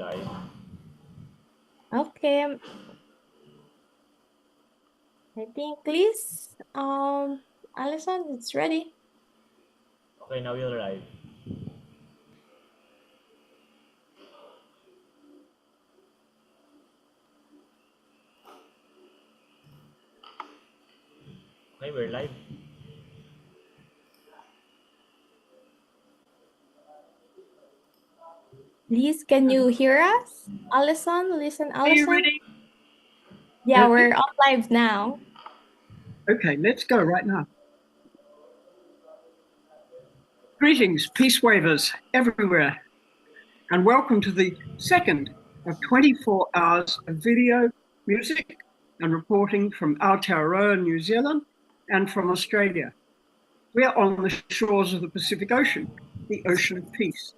live. Okay, I think Liz, Alison, it's ready. Okay, now you're live. Okay, we're live. Liz, can you hear us? Alison, listen, Are you Alison. ready? Yeah, we're on live now. Okay, let's go right now. Greetings, peace wavers everywhere, and welcome to the second of 24 hours of video, music, and reporting from Aotearoa, New Zealand, and from Australia. We are on the shores of the Pacific Ocean, the ocean of peace.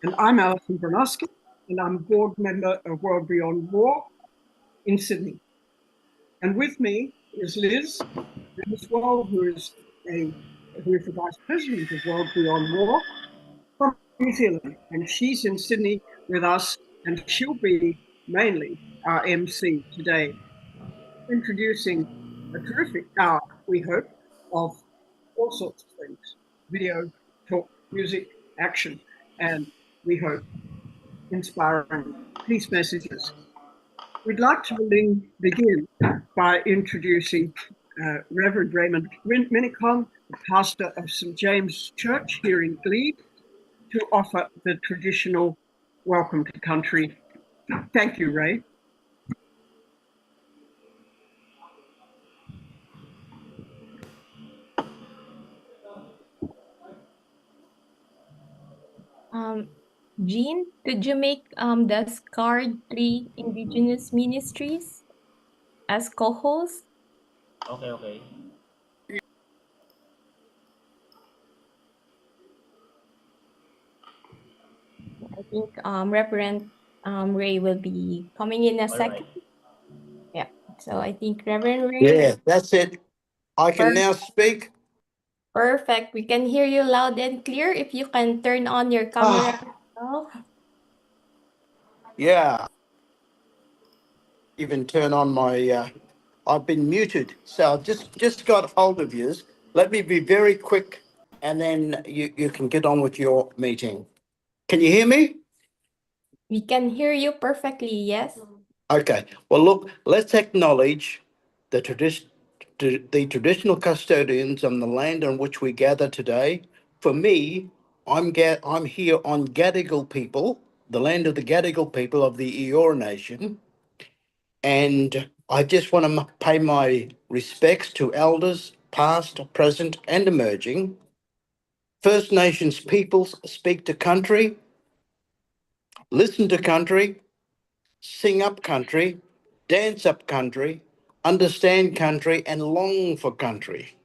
And I'm Alison Branoski, and I'm a board member of World Beyond War in Sydney. And with me is Liz Wall, who is the Vice President of World Beyond War from New Zealand, and she's in Sydney with us, and she'll be mainly our MC today, introducing a terrific hour, we hope, of all sorts of things: video, talk, music, action, and we hope inspiring peace messages. We'd like to begin by introducing Reverend Raymond Minicom, the pastor of St. James Church here in Glebe, to offer the traditional welcome to country. Thank you, Ray. Jean, could you make the SCAR 3 Indigenous Ministries as co-host? Okay. I think Reverend Ray will be coming in a second. Right. Yeah, so I think Reverend Ray. Yeah, that's it. I can now speak. Perfect. We can hear you loud and clear. If you can turn on your camera. Oh. Yeah. Even turn on my I've been muted. So I've just got hold of yours. Let me be very quick and then you can get on with your meeting. Can you hear me? We can hear you perfectly, yes. Okay. Well, look, let's acknowledge the traditional custodians on the land on which we gather today. For me, I'm here on Gadigal people, the land of the Gadigal people of the Eora Nation, and I just want to pay my respects to elders, past, present, and emerging. First Nations peoples speak to country, listen to country, sing up country, dance up country, understand country, and long for country.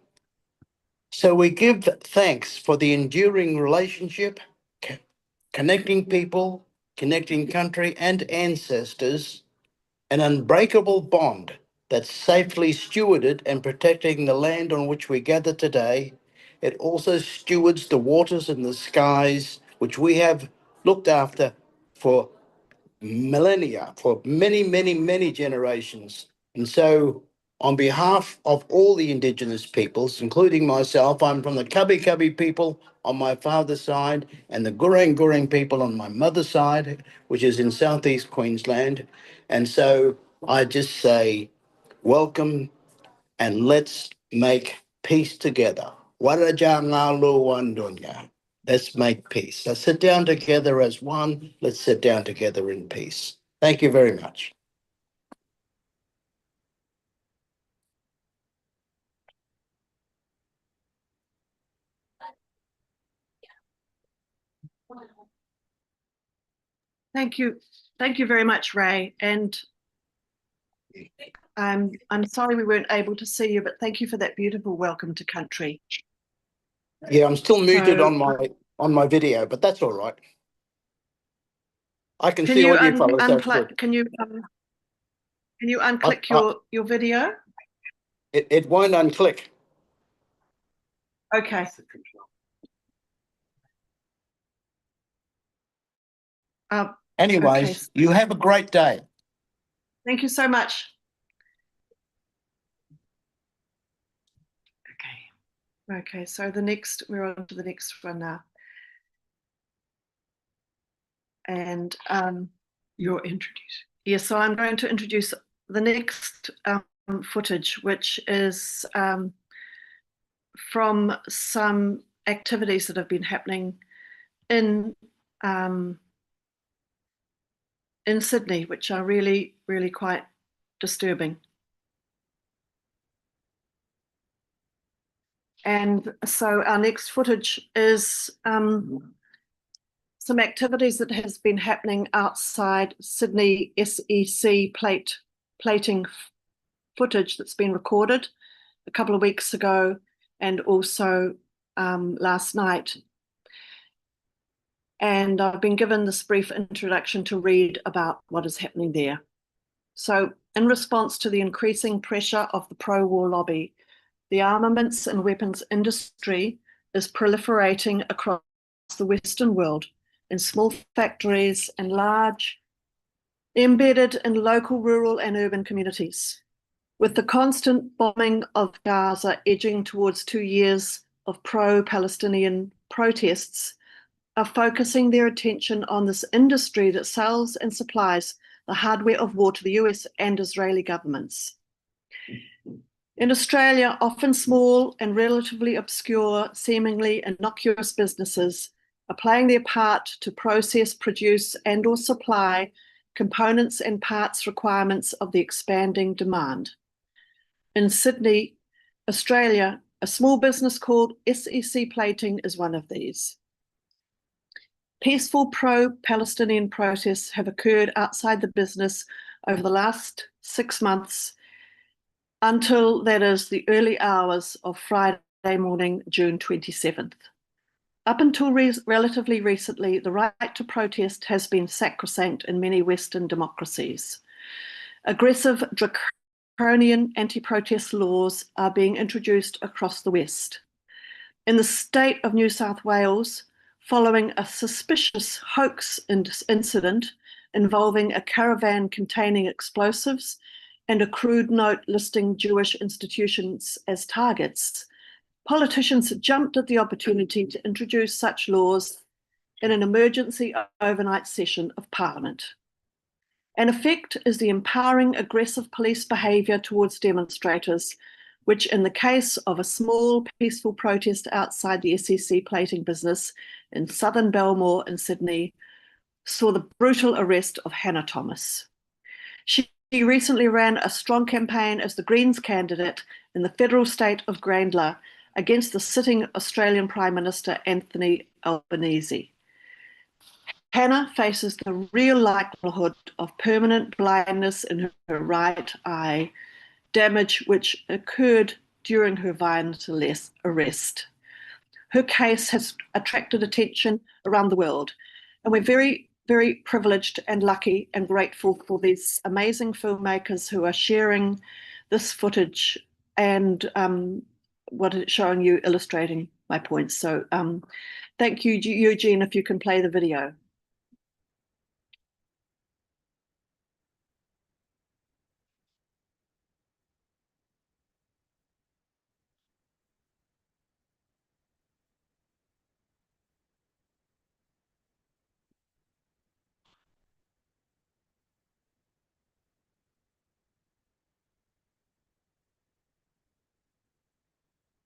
So we give thanks for the enduring relationship, connecting people, connecting country and ancestors, an unbreakable bond that's safely stewarded and protecting the land on which we gather today. It also stewards the waters and the skies, which we have looked after for millennia, for many, many, many generations. And so, on behalf of all the Indigenous peoples, including myself, I'm from the Kabi Kabi people on my father's side and the Gurang Gurang people on my mother's side, which is in southeast Queensland. And so I just say, welcome and let's make peace together. Warajangaluwandunya. Let's make peace. Let's sit down together as one. Let's sit down together in peace. Thank you very much. Thank you. Thank you very much, Ray. And I'm sorry we weren't able to see you, but thank you for that beautiful welcome to country. Yeah, I'm still muted on my video, but that's all right. I can see all you fellas. Can you unclick your video? It won't unclick. Okay. Anyways, you have a great day. Thank you so much. Okay, so we're on to the next one now. And you're introduced. Yes, so I'm going to introduce the next footage, which is from some activities that have been happening in Sydney, which are really, really quite disturbing. And so our next footage is some activities that has been happening outside Sydney SEC plating footage that's been recorded a couple of weeks ago and also last night. And I've been given this brief introduction to read about what is happening there. So in response to the increasing pressure of the pro-war lobby, the armaments and weapons industry is proliferating across the Western world in small factories and large, embedded in local rural and urban communities. With the constant bombing of Gaza edging towards 2 years of pro-Palestinian protests, are focusing their attention on this industry that sells and supplies the hardware of war to the US and Israeli governments. In Australia, often small and relatively obscure, seemingly innocuous businesses are playing their part to process, produce, and/or supply components and parts requirements of the expanding demand. In Sydney, Australia, a small business called SEC Plating is one of these. Peaceful pro-Palestinian protests have occurred outside the business over the last 6 months until, that is, the early hours of Friday morning, June 27th. Up until relatively recently, the right to protest has been sacrosanct in many Western democracies. Aggressive, draconian anti-protest laws are being introduced across the West. In the state of New South Wales, following a suspicious hoax incident involving a caravan containing explosives and a crude note listing Jewish institutions as targets, politicians jumped at the opportunity to introduce such laws in an emergency overnight session of Parliament. An effect is the empowering aggressive police behaviour towards demonstrators, which in the case of a small peaceful protest outside the SEC plating business in southern Belmore in Sydney, saw the brutal arrest of Hannah Thomas. She recently ran a strong campaign as the Greens candidate in the federal state of Grayndler against the sitting Australian Prime Minister Anthony Albanese. Hannah faces the real likelihood of permanent blindness in her right eye, damage which occurred during her violent arrest. Her case has attracted attention around the world, and we're very, very privileged and lucky and grateful for these amazing filmmakers who are sharing this footage and what it's showing you, illustrating my points. So thank you, Eugene, if you can play the video.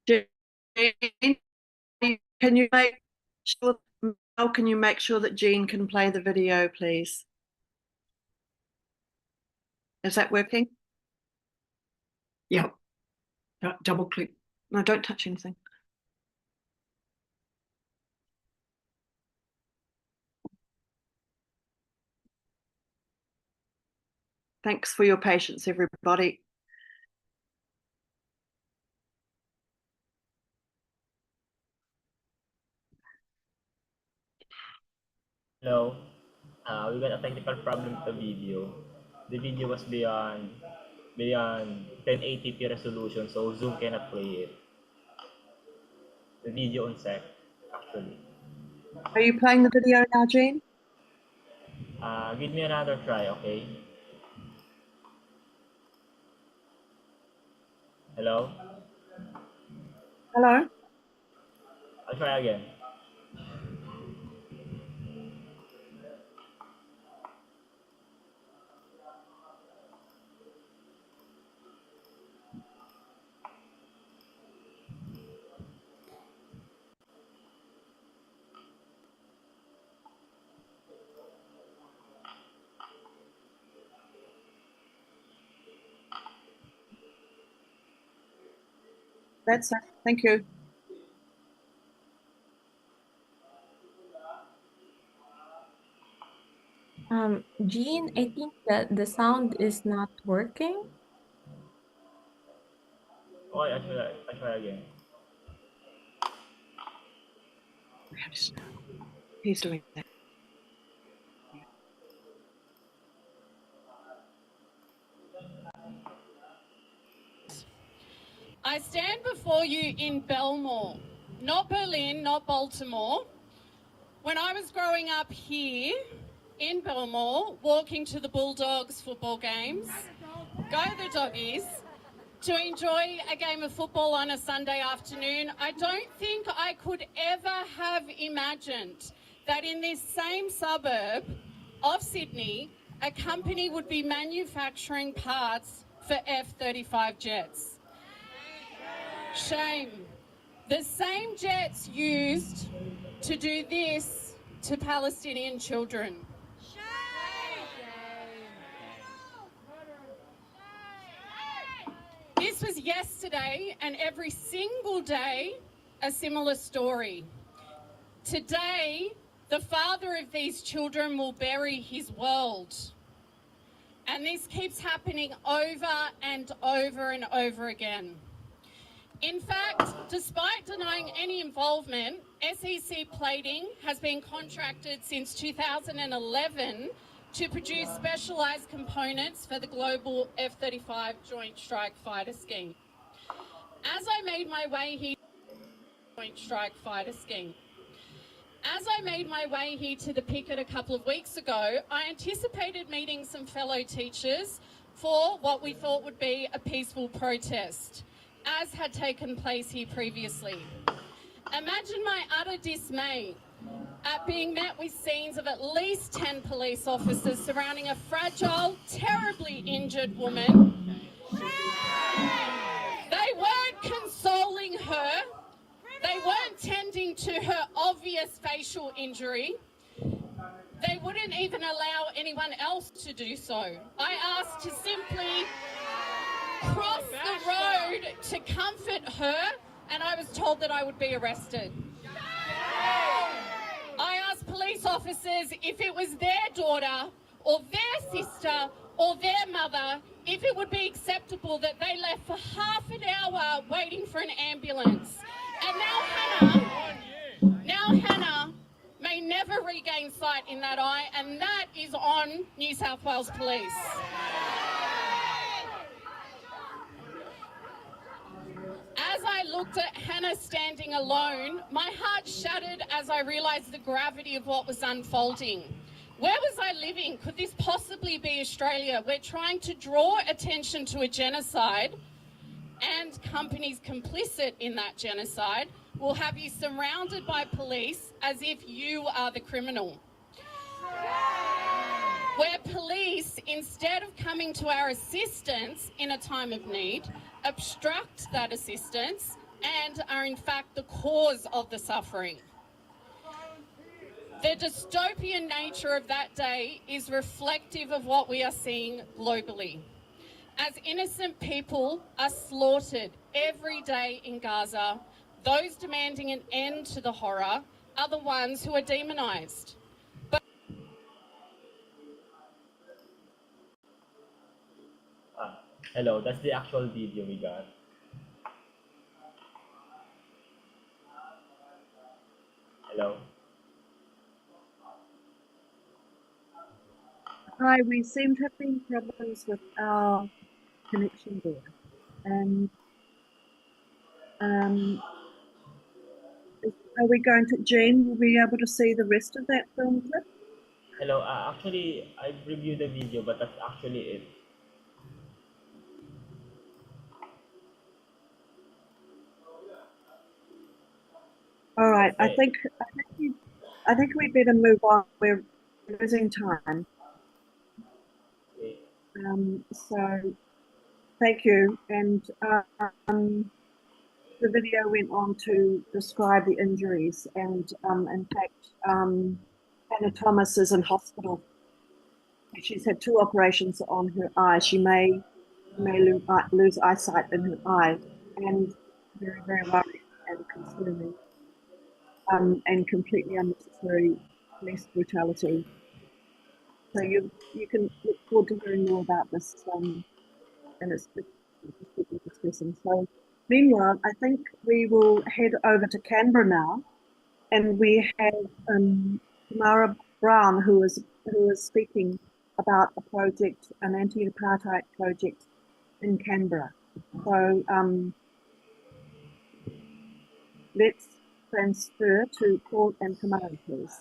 Jane, can you make sure, can you make sure that Jean can play the video, please? Is that working? Yeah. Double click. No, don't touch anything. Thanks for your patience, everybody. Hello. We got a technical problem with the video. The video was beyond 1080p resolution, so Zoom cannot play it. The video on sec, actually. Are you playing the video now, Jean? Give me another try, okay? Hello? Hello? I'll try again. That's it. Thank you. Jean, I think that the sound is not working. Okay, I'll try again. He's doing that. I stand before you in Belmore, not Berlin, not Baltimore. When I was growing up here in Belmore, walking to the Bulldogs football games, go the Doggies, to enjoy a game of football on a Sunday afternoon, I don't think I could ever have imagined that in this same suburb of Sydney, a company would be manufacturing parts for F-35 jets. Shame. The same jets used to do this to Palestinian children. This was yesterday, and every single day, a similar story. Today, the father of these children will bury his world. And this keeps happening over and over and over again. In fact, despite denying any involvement, SEC Plating has been contracted since 2011 to produce specialised components for the global F-35 Joint Strike Fighter scheme. As I made my way here to the picket a couple of weeks ago, I anticipated meeting some fellow teachers for what we thought would be a peaceful protest, as had taken place here previously. Imagine my utter dismay at being met with scenes of at least 10 police officers surrounding a fragile, terribly injured woman. They weren't consoling her. They weren't tending to her obvious facial injury. They wouldn't even allow anyone else to do so. I asked to simply cross the road to comfort her, and I was told that I would be arrested. I asked police officers if it was their daughter or their sister or their mother, if it would be acceptable that they left for half an hour waiting for an ambulance. And now Hannah may never regain sight in that eye, and that is on New South Wales Police. As I looked at Hannah standing alone, my heart shattered as I realised the gravity of what was unfolding. Where was I living? Could this possibly be Australia? We're trying to draw attention to a genocide, and companies complicit in that genocide will have you surrounded by police as if you are the criminal. Where police, instead of coming to our assistance in a time of need, obstruct that assistance and are in fact the cause of the suffering. The dystopian nature of that day is reflective of what we are seeing globally. As innocent people are slaughtered every day in Gaza, those demanding an end to the horror are the ones who are demonised. Hello, that's the actual video we got. Hello? Hi, we seem to have been problems with our connection there. And are we going to, Jean, will we be able to see the rest of that film clip? Hello, actually, I reviewed the video, but that's actually it. All right. I Okay. think we better move on. We're losing time. Okay. So thank you. And the video went on to describe the injuries, and in fact, Hannah Thomas is in hospital. She's had 2 operations on her eye. She may lose eyesight in her eye, and very, very worrying and concerning, and completely unnecessary police brutality. So you can look forward to hearing more about this, and it's people discussing. So meanwhile, I think we will head over to Canberra now, and we have Tamara Brown who is speaking about a project, an anti-apartheid project in Canberra. So let's transfer to Paul and Tamara, please.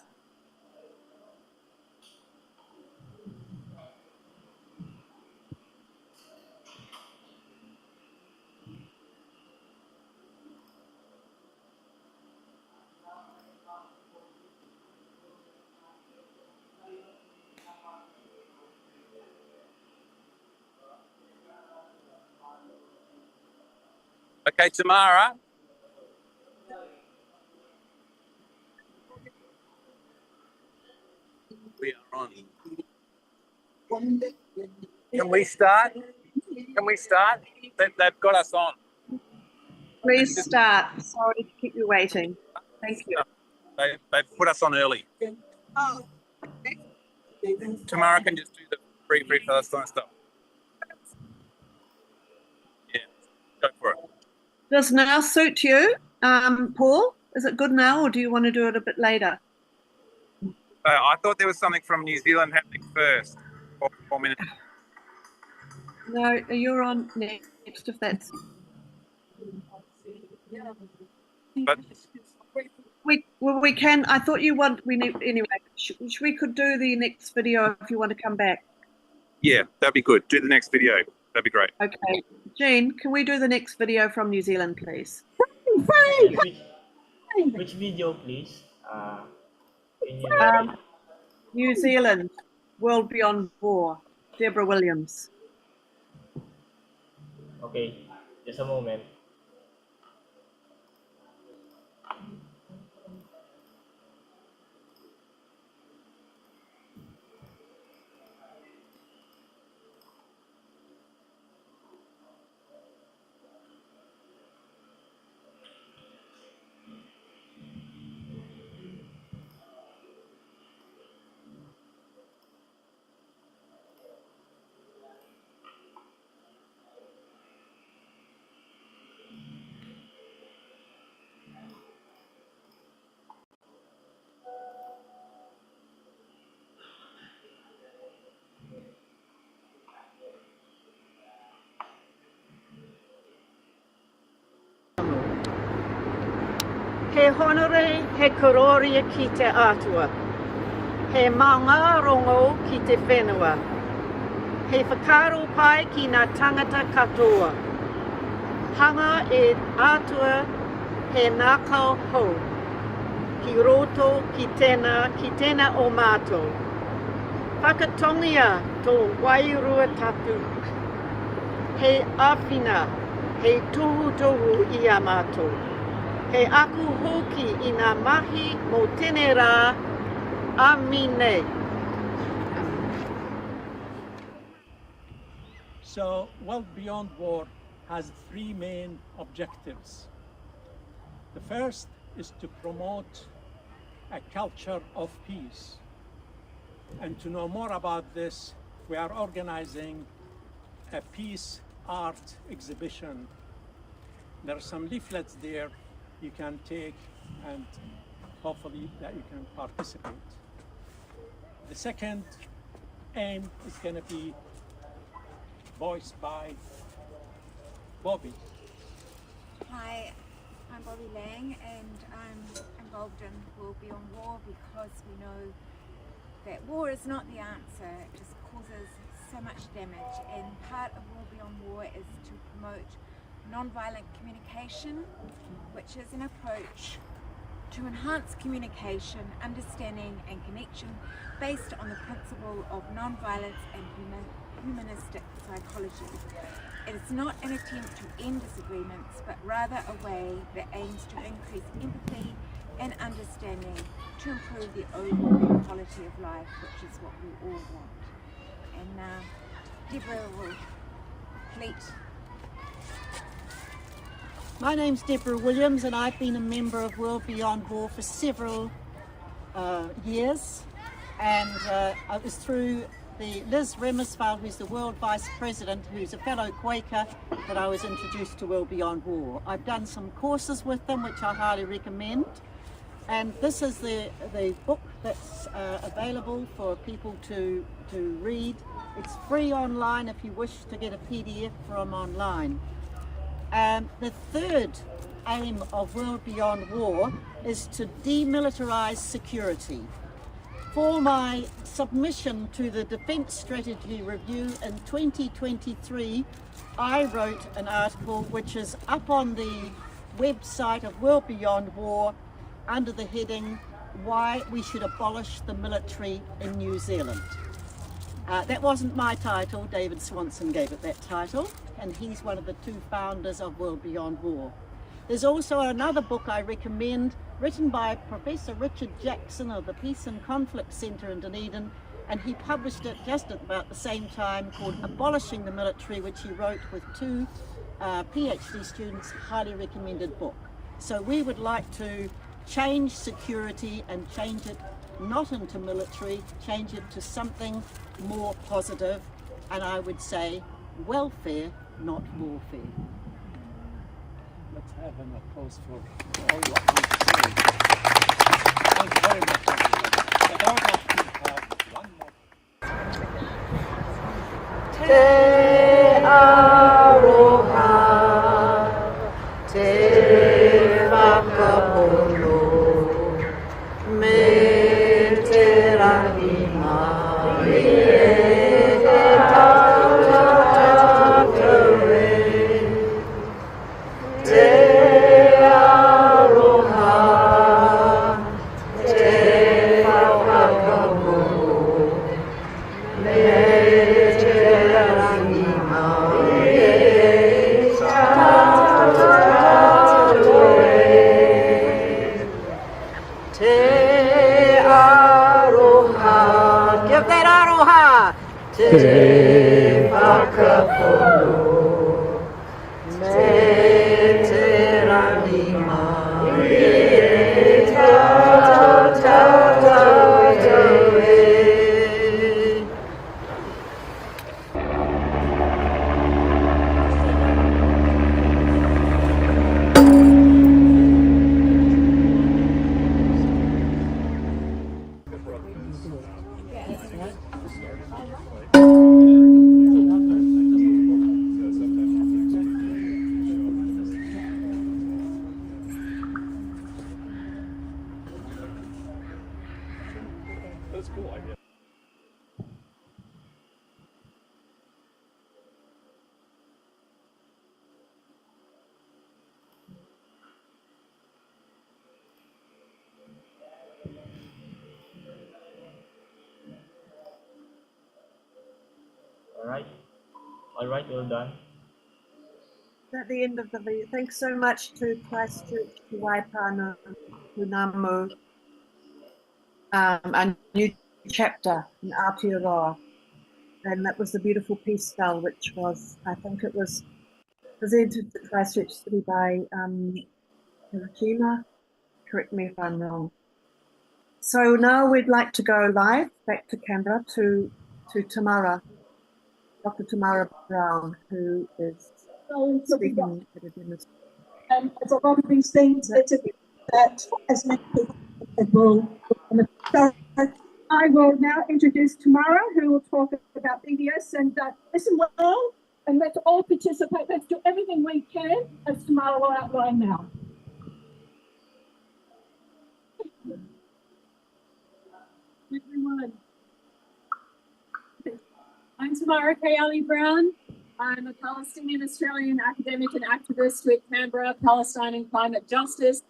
Okay, Tamara. We are on. Can we start? Can we start? They've got us on. Please start. Sorry to keep you waiting. Thank you. They've put us on early. Tamara can just do the free Palestine stuff. Yeah, go for it. Does now suit you, Paul? Is it good now, or do you want to do it a bit later? I thought there was something from New Zealand happening first. 4 minutes. No, you're on next, if that's. But We can. I thought you want. We need anyway. We could do the next video if you want to come back. yeah, that'd be good. Do the next video. That'd be great. Okay, Jean, can we do the next video from New Zealand, please? Yes, which video, please? Can you repeat? New Zealand, World Beyond War, Deborah Williams. Okay, just a moment. He honore he kororia ki te atua. He maunga rongo ki te whenua. He whakaro pai ki ngā tangata katoa. Hanga e atua he nākau hou. Ki roto ki tēnā o mātou. Whakatongia tō wairua tapu. He awhina, he tohu i a mātou. He aku hoki i ngā mahi mō tēnei rā, Amine. So, World Beyond War has 3 main objectives. The first is to promote a culture of peace. And to know more about this, we are organizing a peace art exhibition. There are some leaflets there you can take, and hopefully that you can participate. The second aim is going to be voiced by Bobby. Hi, I'm Bobby Lang, and I'm involved in World Beyond War because we know that war is not the answer, it just causes so much damage, and part of World Beyond War is to promote non-violent communication, which is an approach to enhance communication, understanding and connection based on the principle of non-violence and humanistic psychology. It is not an attempt to end disagreements, but rather a way that aims to increase empathy and understanding to improve the overall quality of life, which is what we all want. And Deborah will complete. My name's Deborah Williams, and I've been a member of World Beyond War for several years, and it was through Liz Remersveld, who's the World Vice President, who's a fellow Quaker, that I was introduced to World Beyond War. I've done some courses with them, which I highly recommend, and this is the book that's available for people to read. It's free online if you wish to get a PDF from online. The third aim of World Beyond War is to demilitarize security. For my submission to the Defence Strategy Review in 2023, I wrote an article which is up on the website of World Beyond War under the heading, Why We Should Abolish the Military in New Zealand. That wasn't my title, David Swanson gave it that title, and he's one of the two founders of World Beyond War. There's also another book I recommend, written by Professor Richard Jackson of the Peace and Conflict Centre in Dunedin, and he published it just at about the same time, called Abolishing the Military, which he wrote with two PhD students. Highly recommended book. So we would like to change security and change it not into military, change it to something more positive, and I would say welfare, not warfare. Let's have an applause for all what we've said. Thank you very much, everyone. And I would like to have one more. Te aroha, te whakapono, me te rahima, e te Te whakapono, me te ranima, e ta e. All right, well done. At the end of the video, thanks so much to Christchurch, to Waipana, to Namu, a new chapter in Aotearoa. And that was the beautiful peace spell, which was, I think it was presented to Christchurch City by Hiroshima. Correct me if I'm wrong. So now we'd like to go live back to Canberra to Tamara, Dr. Tamara Brown, who is speaking at a demonstration. And as a lot of these things that as many people will. I will now introduce Tamara, who will talk about BDS, and listen well, and let's all participate. Let's do everything we can, as Tamara will outline now. Everyone, I'm Tamara Kayali Brown. I'm a Palestinian Australian academic and activist with Canberra, Palestine and Climate Justice.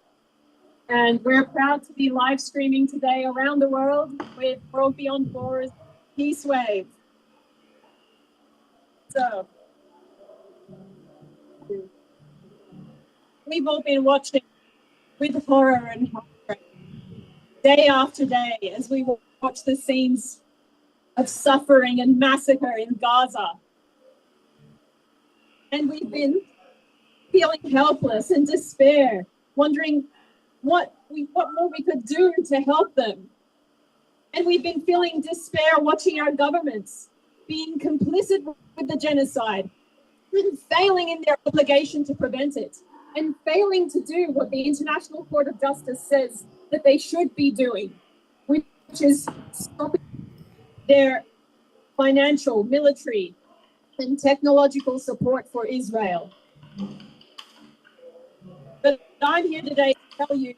And we're proud to be live streaming today around the world with World Beyond War's Peace Wave. So, we've all been watching with horror and heartbreak day after day as we watch the scenes of suffering and massacre in Gaza. And we've been feeling helpless and despair, wondering what more we could do to help them. And we've been feeling despair watching our governments being complicit with the genocide, failing in their obligation to prevent it, and failing to do what the International Court of Justice says that they should be doing, which is stopping their financial, military, and technological support for Israel. But I'm here today to tell you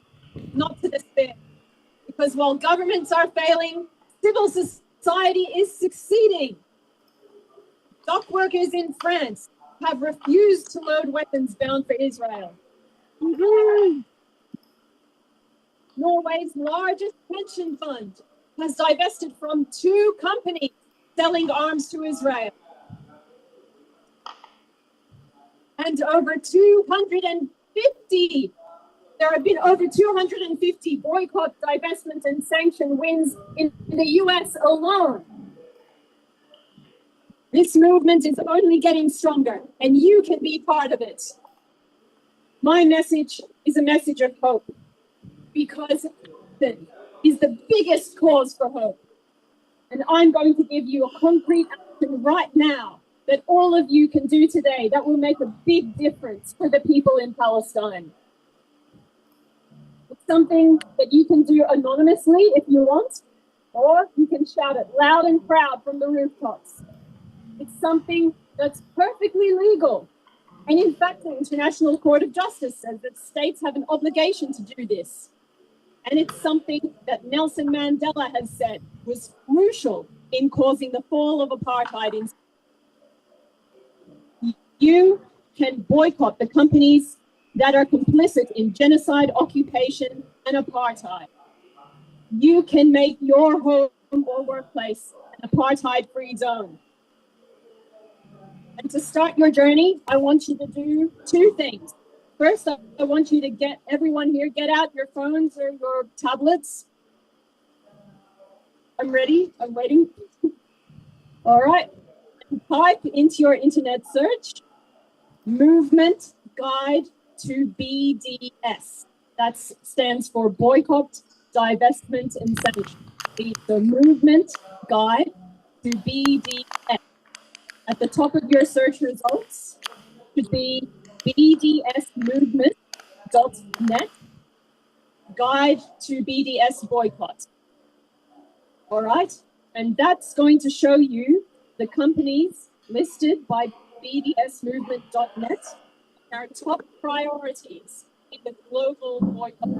not to despair, because while governments are failing, civil society is succeeding. Dock workers in France have refused to load weapons bound for Israel. Norway's largest pension fund has divested from 2 companies selling arms to Israel. And there have been over 250 boycott, divestment, and sanction wins in the US alone. This movement is only getting stronger, and you can be part of it. My message is a message of hope, because that is the biggest cause for hope. And I'm going to give you a concrete action right now that all of you can do today that will make a big difference for the people in Palestine. It's something that you can do anonymously if you want, or you can shout it loud and proud from the rooftops. It's something that's perfectly legal. And in fact, the International Court of Justice says that states have an obligation to do this. And it's something that Nelson Mandela has said was crucial in causing the fall of apartheid in. You can boycott the companies that are complicit in genocide, occupation, and apartheid. You can make your home or workplace an apartheid-free zone. And to start your journey, I want you to do 2 things. First, I want you to get out your phones or your tablets. I'm ready. I'm waiting. All right. And type into your internet search, Movement Guide to BDS. That stands for Boycott, Divestment, and Sanction. The Movement Guide to BDS. At the top of your search results should be bdsmovement.net, Guide to BDS Boycott. All right, and that's going to show you the companies listed by bdsmovement.net, our top priorities in the global boycott.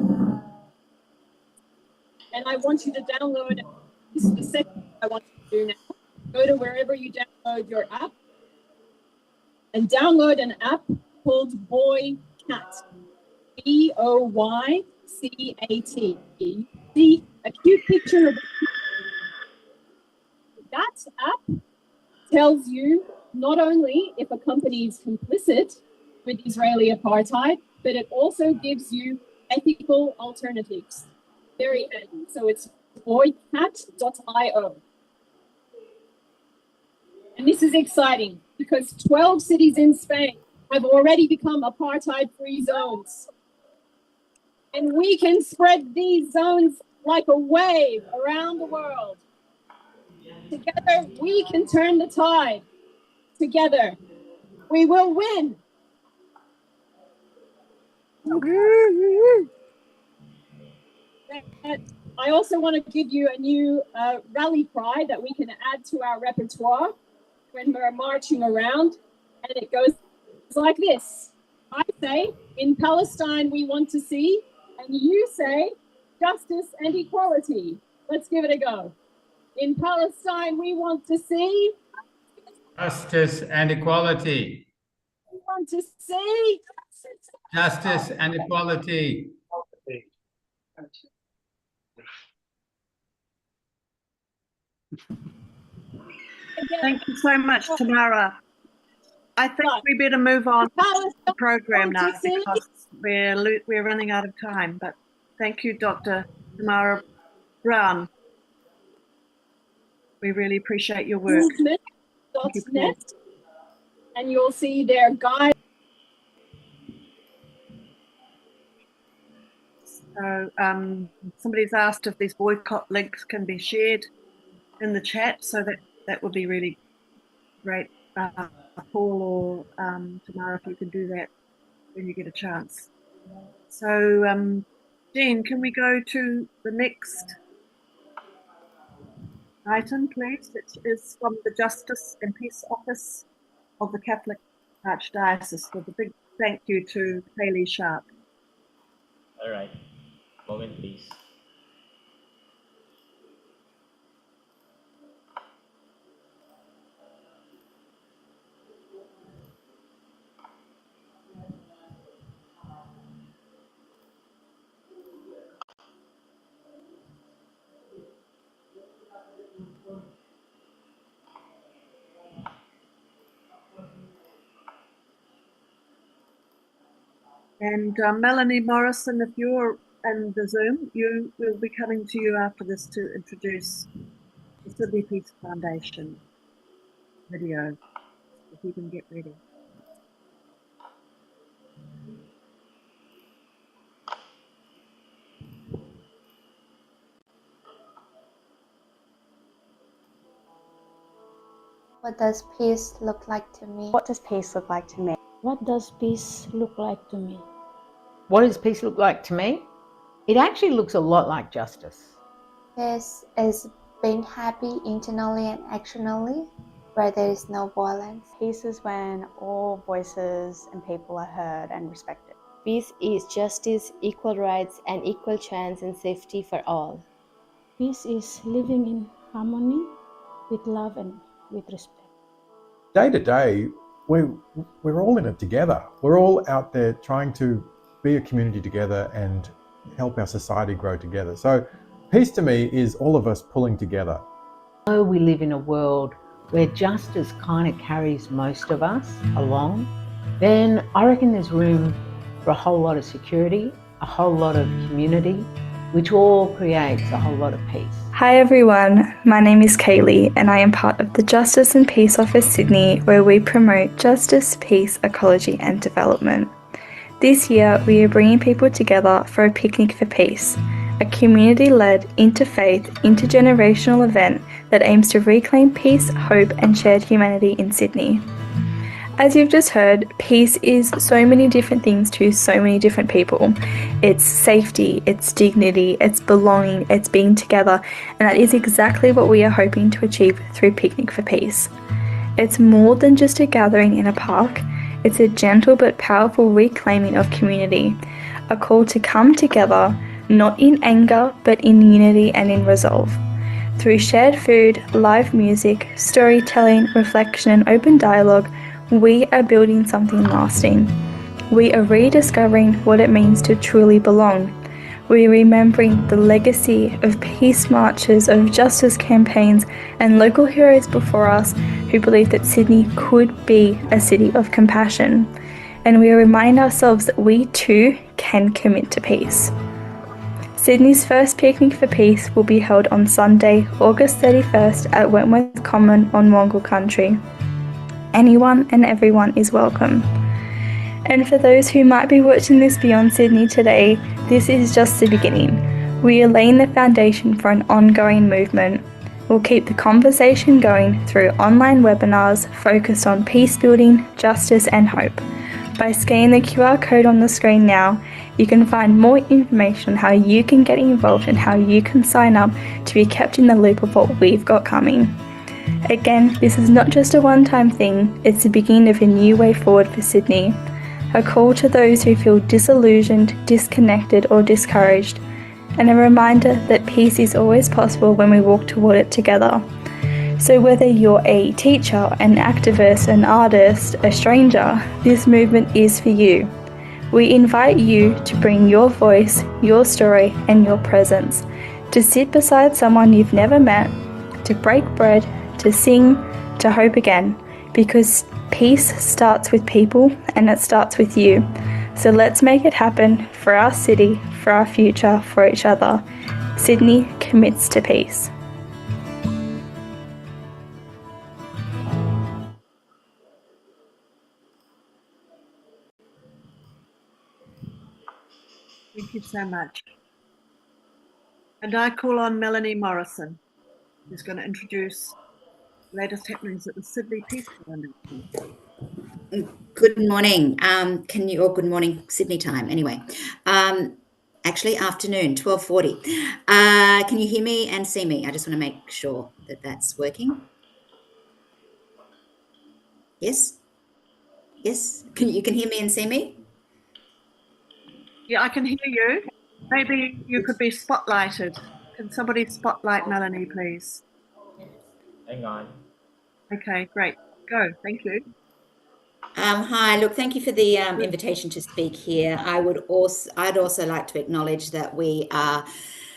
And I want you to download, this is the second thing I want you to do now. Go to wherever you download your app and download an app called Boycat, B-O-Y-C-A-T. See a cute picture of that app tells you not only if a company is complicit with Israeli apartheid, but it also gives you ethical alternatives. Very handy. So it's boycat.io. And this is exciting because 12 cities in Spain have already become apartheid-free zones. And we can spread these zones like a wave around the world. Together, we can turn the tide. Together, we will win. I also want to give you a new rally cry that we can add to our repertoire when we're marching around, and it goes like this. I say, in Palestine we want to see, and you say, justice and equality. Let's give it a go. In Palestine we want to see, Justice and equality. I want to say Justice and equality. Thank you so much, Tamara. I think we better move on to the program now because we're running out of time. But thank you, Dr. Tamara Brown. We really appreciate your work. Movement.net, and you'll see their guide. So somebody's asked if these boycott links can be shared in the chat, so that would be really great. Paul or Tamara, if you can do that when you get a chance. So Jean, can we go to the next item, please? It is from the Justice and Peace Office of the Catholic Archdiocese, with a big thank you to Kaylee Sharp. All right. Moment, please. And Melanie Morrison, if you're in the Zoom, you will be coming to you after this to introduce the Sydney Peace Foundation video, if you can get ready. What does peace look like to me? What does peace look like to me? What does peace look like to me? What does peace look like to me? It actually looks a lot like justice. Peace is being happy internally and externally, where there is no violence. Peace is when all voices and people are heard and respected. Peace is justice, equal rights, and equal chance and safety for all. Peace is living in harmony with love and with respect. Day to day, we're all in it together. We're all out there trying to be a community together and help our society grow together. So peace to me is all of us pulling together. Though we live in a world where justice kind of carries most of us along, then I reckon there's room for a whole lot of security, a whole lot of community, which all creates a whole lot of peace. Hi everyone, my name is Kaylee and I am part of the Justice and Peace Office Sydney, where we promote justice, peace, ecology and development. This year we are bringing people together for a Picnic for Peace, a community-led, interfaith, intergenerational event that aims to reclaim peace, hope and shared humanity in Sydney. As you've just heard, peace is so many different things to so many different people. It's safety, it's dignity, it's belonging, it's being together, and that is exactly what we are hoping to achieve through Picnic for Peace. It's more than just a gathering in a park, it's a gentle but powerful reclaiming of community, a call to come together, not in anger, but in unity and in resolve. Through shared food, live music, storytelling, reflection and open dialogue, we are building something lasting. We are rediscovering what it means to truly belong. We are remembering the legacy of peace marches, of justice campaigns, and local heroes before us who believed that Sydney could be a city of compassion. And we remind ourselves that we too can commit to peace. Sydney's first Picnic for Peace will be held on Sunday, August 31st at Wentworth Common on Wongal Country. Anyone and everyone is welcome. And for those who might be watching this beyond Sydney today, this is just the beginning. We are laying the foundation for an ongoing movement. We'll keep the conversation going through online webinars focused on peace building, justice and hope. By scanning the QR code on the screen now, you can find more information on how you can get involved and how you can sign up to be kept in the loop of what we've got coming. Again, this is not just a one-time thing, it's the beginning of a new way forward for Sydney. A call to those who feel disillusioned, disconnected or discouraged, and a reminder that peace is always possible when we walk toward it together. So whether you're a teacher, an activist, an artist, a stranger, this movement is for you. We invite you to bring your voice, your story, and your presence, to sit beside someone you've never met, to break bread, to sing, to hope again, because peace starts with people and it starts with you. So let's make it happen for our city, for our future, for each other. Sydney commits to peace. Thank you so much. And I call on Melanie Morrison, who's going to introduce the latest happenings at the Sydney Peace Foundation. Good morning. Good morning Sydney time anyway. Actually afternoon, 12:40. Can you hear me and see me? I just want to make sure that that's working. Yes? Yes? You can hear me and see me? Yeah, I can hear you. Maybe you could be spotlighted. Can somebody spotlight Melanie, please? Hang on. Okay, great. Go. Thank you. Hi, look, thank you for the invitation to speak here. I'd also like to acknowledge that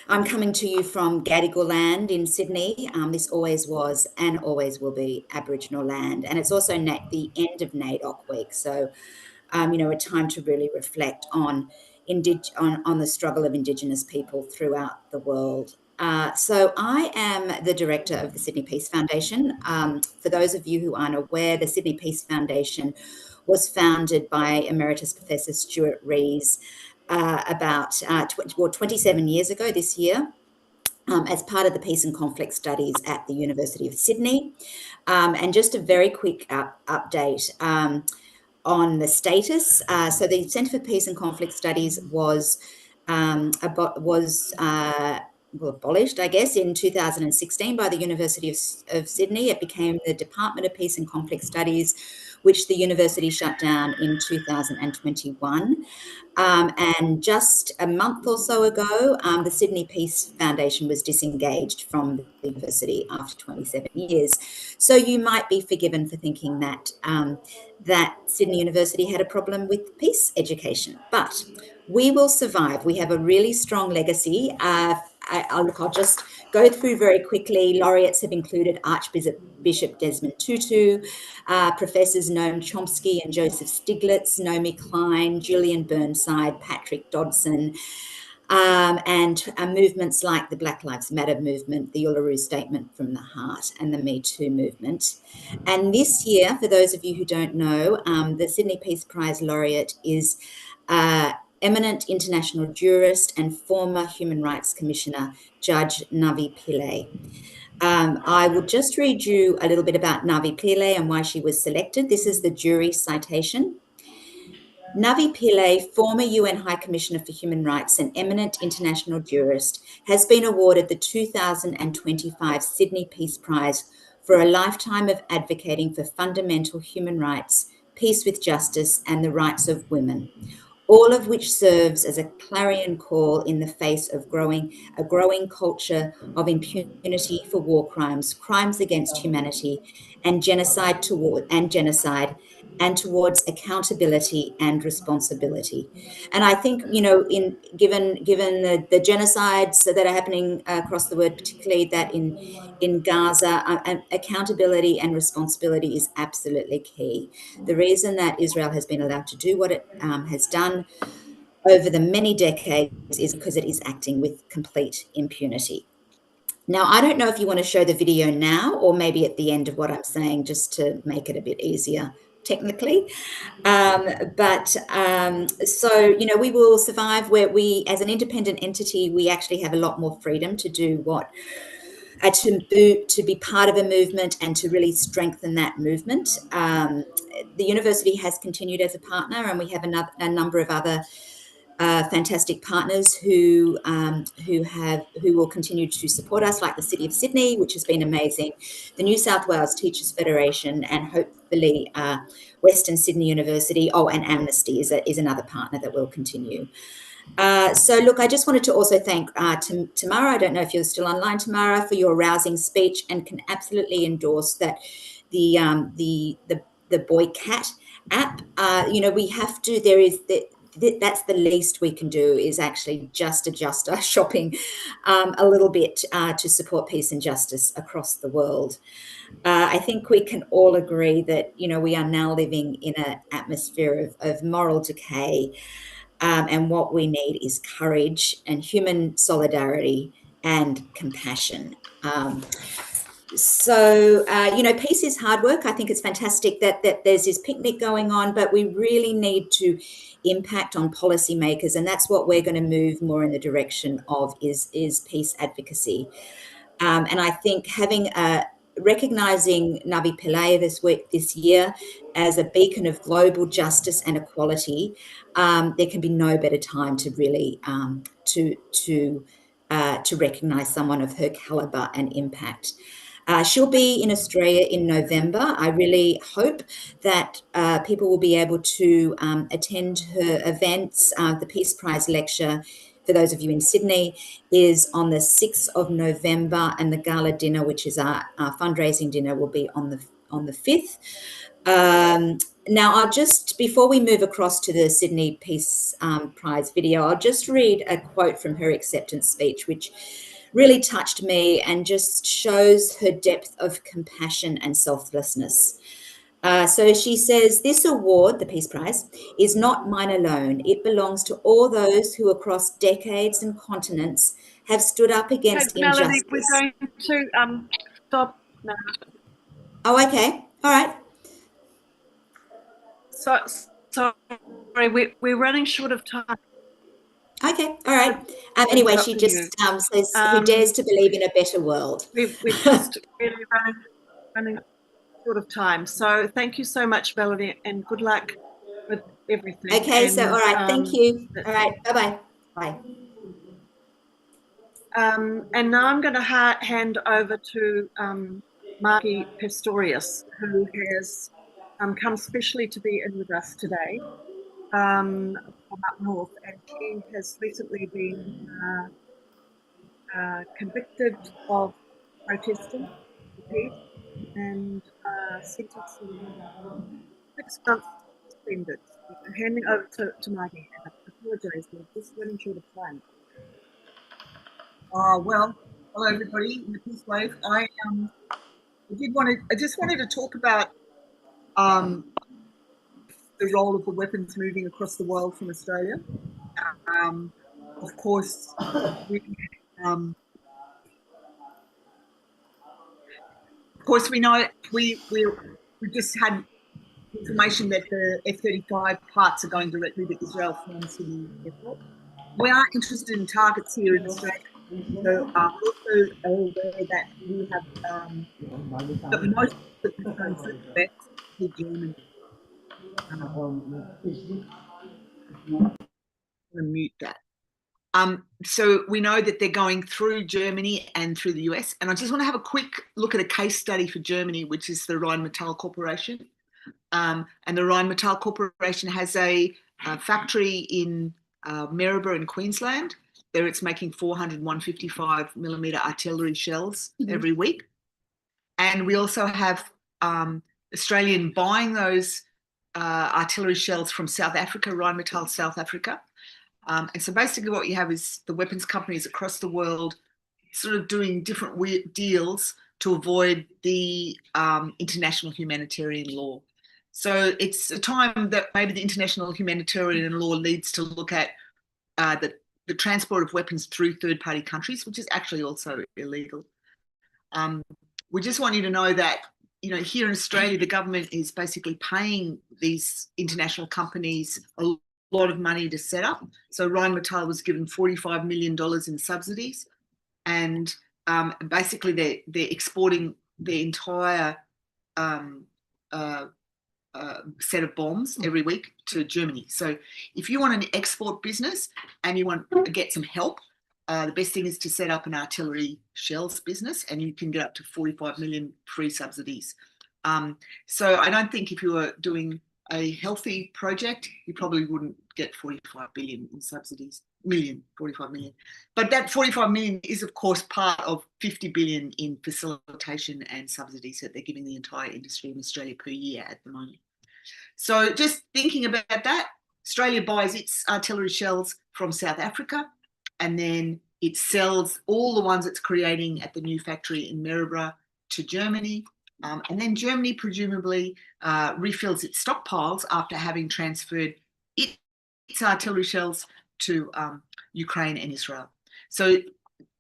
I'm coming to you from Gadigal land in Sydney. This always was and always will be Aboriginal land. And it's also the end of NAIDOC week. So, a time to really reflect on the struggle of Indigenous people throughout the world. So I am the director of the Sydney Peace Foundation. For those of you who aren't aware, the Sydney Peace Foundation was founded by Emeritus Professor Stuart Rees about 27 years ago this year, as part of the Peace and Conflict Studies at the University of Sydney. And just a very quick update on the status. So the Centre for Peace and Conflict Studies was abolished, I guess, in 2016 by the University of Sydney. It became the Department of Peace and Conflict Studies, which the university shut down in 2021. And just a month or so ago, the Sydney Peace Foundation was disengaged from the university after 27 years. So you might be forgiven for thinking that that Sydney University had a problem with peace education, but we will survive. We have a really strong legacy. I'll just go through very quickly. Laureates have included Archbishop Desmond Tutu, Professors Noam Chomsky and Joseph Stiglitz, Naomi Klein, Julian Burnside, Patrick Dodson, and movements like the Black Lives Matter movement, the Uluru Statement from the Heart, and the Me Too movement. And this year, for those of you who don't know, the Sydney Peace Prize laureate is eminent international jurist and former Human Rights Commissioner, Judge Navi Pillay. I will just read you a little bit about Navi Pillay and why she was selected. This is the jury citation. Navi Pillay, former UN High Commissioner for Human Rights and eminent international jurist, has been awarded the 2025 Sydney Peace Prize for a lifetime of advocating for fundamental human rights, peace with justice, and the rights of women, all of which serves as a clarion call in the face of a growing culture of impunity for war crimes, crimes against humanity, and genocide towards accountability and responsibility. And I think, given the genocides that are happening across the world, particularly that in Gaza, accountability and responsibility is absolutely key. The reason that Israel has been allowed to do what it has done over the many decades is because it is acting with complete impunity. Now, I don't know if you want to show the video now or maybe at the end of what I'm saying, just to make it a bit easier technically. So, we will survive where we, as an independent entity, we actually have a lot more freedom to do to be part of a movement and to really strengthen that movement. The university has continued as a partner, and we have a number of other fantastic partners who will continue to support us, like the City of Sydney, which has been amazing, the New South Wales Teachers Federation, and hopefully Western Sydney University. Oh, and Amnesty is another partner that will continue. So look, I just wanted to also thank Tamara. I don't know if you're still online, Tamara, for your rousing speech, and can absolutely endorse that the Boy Cat app. You know, we have to. There is that's the least we can do, is actually just adjust our shopping a little bit to support peace and justice across the world. I think we can all agree that, you know, we are now living in an atmosphere of moral decay, and what we need is courage and human solidarity and compassion. So, you know, peace is hard work. I think it's fantastic that there's this picnic going on, but we really need to impact on policymakers, and that's what we're going to move more in the direction of is peace advocacy. And I think recognizing Navi Pillay this year as a beacon of global justice and equality, there can be no better time to really to recognize someone of her caliber and impact. She'll be in Australia in November. I really hope that people will be able to attend her events. The Peace Prize lecture, for those of you in Sydney, is on the 6th of November, and the gala dinner, which is our fundraising dinner, will be on the 5th. Now, I'll just, before we move across to the Sydney Peace Prize video, I'll just read a quote from her acceptance speech, which really touched me and just shows her depth of compassion and selflessness. So she says, "This award, the Peace Prize, is not mine alone. It belongs to all those who across decades and continents have stood up against injustice." Melanie, we're going to stop now. Oh, okay. All right. So sorry, we're running short of time. Okay, all right. Anyway, she just says, "Who dares to believe in a better world?" We're just really running short of time. So thank you so much, Melanie, and good luck with everything. Okay, and, so all right, thank you. All right, bye-bye. Bye. And now I'm going to hand over to Margie Pistorius, who has come specially to be in with us today from up north, and she has recently been convicted of protesting and sentenced to 6 months suspended. Handing over to Margie, and I apologise, we're just running short of time. Well, hello everybody in the Peace Wave. I just wanted to talk about the role of the weapons moving across the world from Australia. Of course, we know we just had information that the F-35 parts are going directly to Israel from Sydney Airport. We are interested in targets here in Australia. So also aware that we have but most of the concerns to Germany. I'm going to mute that. So we know that they're going through Germany and through the US. And I just want to have a quick look at a case study for Germany, which is the Rheinmetall Corporation. And the Rheinmetall Corporation has a factory in Maryborough in Queensland. There it's making 400 155mm artillery shells every week. And we also have Australian buying those artillery shells from South Africa, Rheinmetall South Africa. And so basically what you have is the weapons companies across the world sort of doing different weird deals to avoid the international humanitarian law. So it's a time that maybe the international humanitarian law leads to look at the transport of weapons through third-party countries, which is actually also illegal. We just want you to know that, you know, here in Australia, the government is basically paying these international companies a lot of money to set up. So Rheinmetall was given $45 million in subsidies, and basically they're exporting the entire set of bombs every week to Germany. So if you want an export business and you want to get some help, the best thing is to set up an artillery shells business, and you can get up to 45 million free subsidies. So I don't think if you were doing a healthy project, you probably wouldn't get 45 billion in subsidies. million. But that 45 million is, of course, part of 50 billion in facilitation and subsidies that they're giving the entire industry in Australia per year at the moment. So just thinking about that, Australia buys its artillery shells from South Africa, and then it sells all the ones it's creating at the new factory in Maryborough to Germany. And then Germany presumably refills its stockpiles after having transferred its artillery shells to Ukraine and Israel. So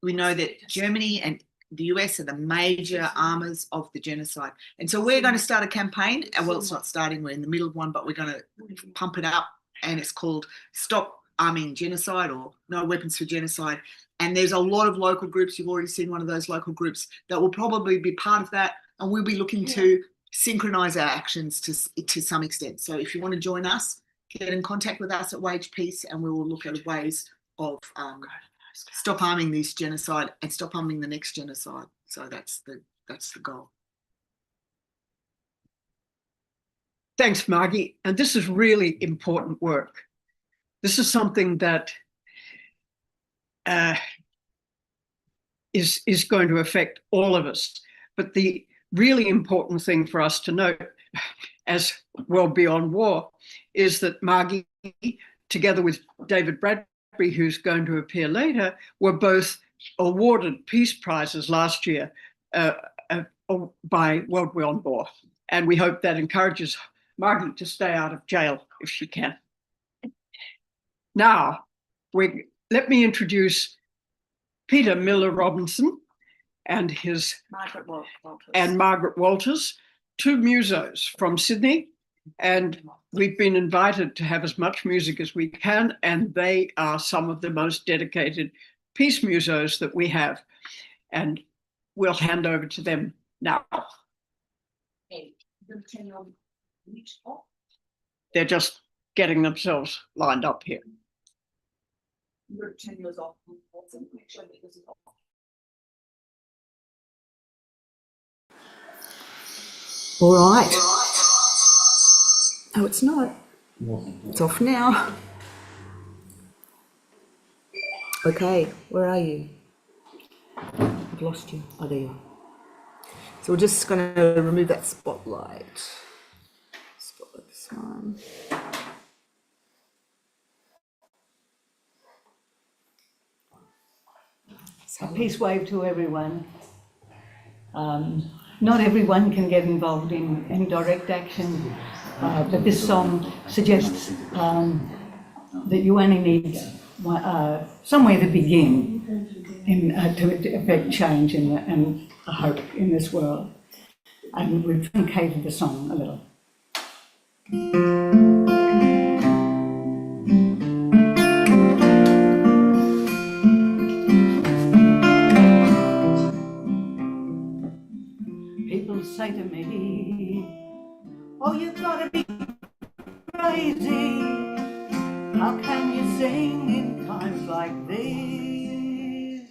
we know that Germany and the US are the major armors of the genocide. And so we're going to start a campaign. Well, it's not starting, we're in the middle of one, but we're going to pump it up. And it's called Stop Arming Genocide, or No Weapons for Genocide. And there's a lot of local groups. You've already seen one of those local groups that will probably be part of that. And we'll be looking to synchronise our actions to some extent. So if you want to join us, get in contact with us at Wage Peace, and we will look at ways of stop arming this genocide and stop arming the next genocide. So that's the goal. Thanks, Margie. And this is really important work. This is something that is going to affect all of us. But the really important thing for us to note as World Beyond War is that Margie, together with David Bradbury, who's going to appear later, were both awarded Peace Prizes last year by World Beyond War. And we hope that encourages Margie to stay out of jail if she can. Now, let me introduce Peter Miller Robinson and his Margaret Walters, two musos from Sydney. And we've been invited to have as much music as we can, and they are some of the most dedicated peace musos that we have. And we'll hand over to them now. They're just getting themselves lined up here. All right. Oh, it's not. It's off now. Okay, where are you? I've lost you. Oh, there you are. So we're just going to remove that spotlight. Spotlight this one. A peace wave to everyone. Not everyone can get involved in any direct action, but this song suggests that you only need somewhere to begin to effect change and hope in this world. And we've truncated the song a little. Say to me, oh, you gotta be crazy. How can you sing in times like these?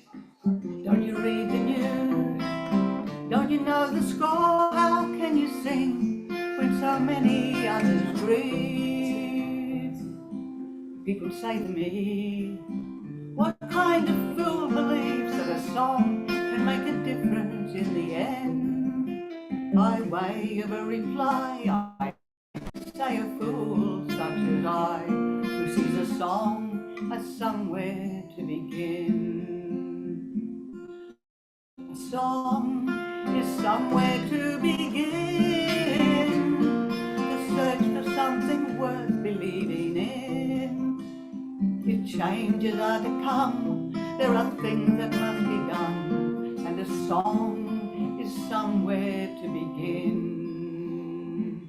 Don't you read the news? Don't you know the score? How can you sing when so many others grieve? People say to me, what kind of fool believes that a song can make a difference in the end? By way of a reply, I say a fool such as I, who sees a song as somewhere to begin. A song is somewhere to begin, the search for something worth believing in. If changes are to come, there are things that must be done, and a song somewhere to begin.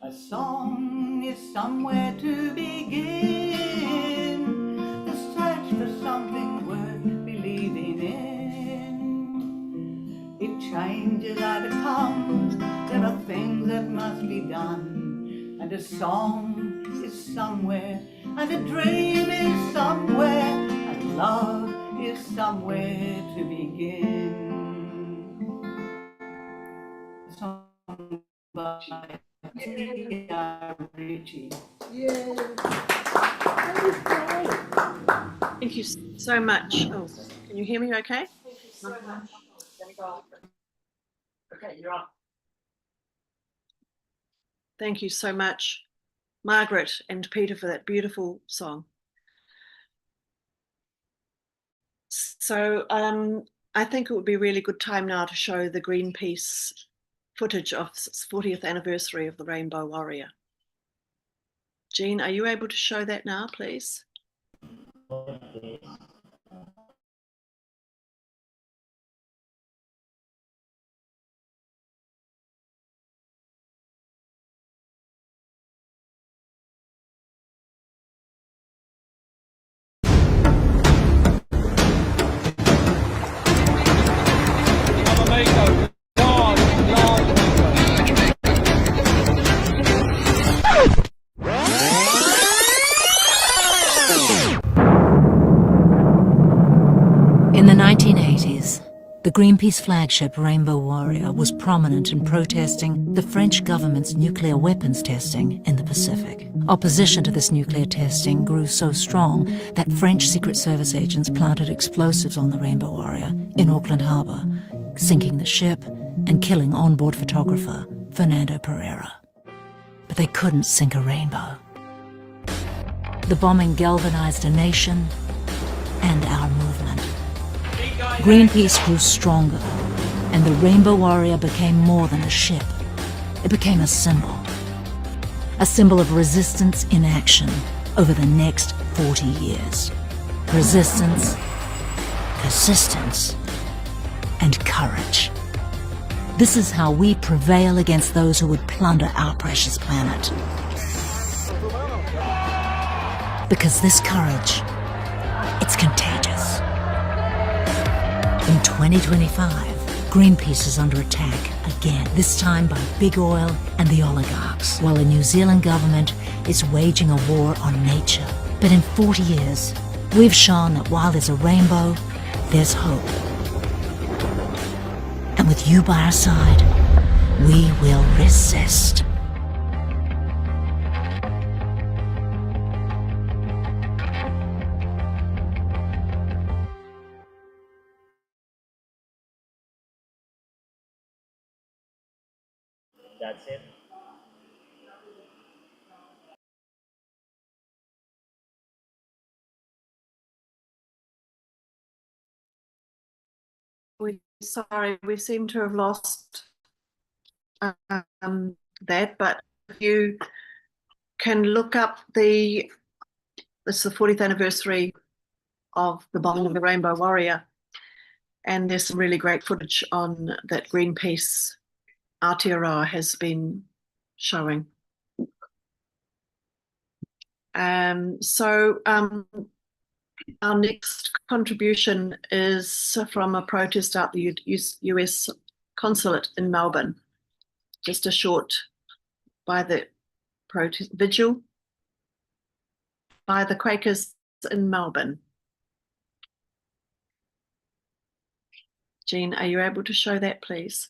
A song is somewhere to begin, the search for something worth believing in. If changes are to come, there are things that must be done, and a song is somewhere, and a dream is somewhere, and love is somewhere to begin. By T.R. Ritchie. Yeah. Thank you so much. Oh, can you hear me okay? Okay, you're on. Thank you so much, Margaret and Peter, for that beautiful song. So I think it would be a really good time now to show the Greenpeace footage of its 40th anniversary of the Rainbow Warrior. Jean, are you able to show that now, please? Okay. In the 1980s, the Greenpeace flagship Rainbow Warrior was prominent in protesting the French government's nuclear weapons testing in the Pacific. Opposition to this nuclear testing grew so strong that French Secret Service agents planted explosives on the Rainbow Warrior in Auckland Harbour, sinking the ship and killing onboard photographer Fernando Pereira. But they couldn't sink a rainbow. The bombing galvanized a nation and our movement. Greenpeace grew stronger, and the Rainbow Warrior became more than a ship. It became a symbol of resistance in action over the next 40 years. Resistance, persistence, and courage. This is how we prevail against those who would plunder our precious planet. Because this courage, it's contagious. In 2025, Greenpeace is under attack again, this time by big oil and the oligarchs, while the New Zealand government is waging a war on nature. But in 40 years, we've shown that while there's a rainbow, there's hope. And with you by our side, we will resist. That's it. Sorry, we seem to have lost that, but if you can look up it's the 40th anniversary of the bombing of the Rainbow Warrior, and there's some really great footage on that Greenpeace Aotearoa has been showing. Our next contribution is from a protest at the US consulate in Melbourne. Just a short by the protest vigil by the Quakers in Melbourne. Jean, are you able to show that, please?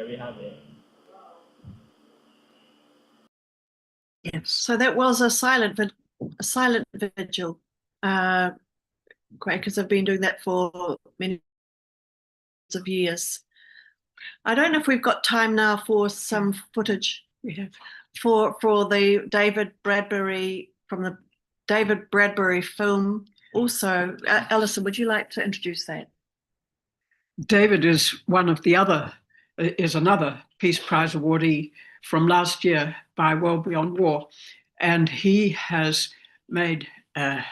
there we have it. Yes. So that was a silent vigil. Quakers have been doing that for many of years. I don't know if we've got time now for some footage we have for the David Bradbury film. Also, Alison, would you like to introduce that? David is another Peace Prize awardee from last year by World Beyond War, and he has made a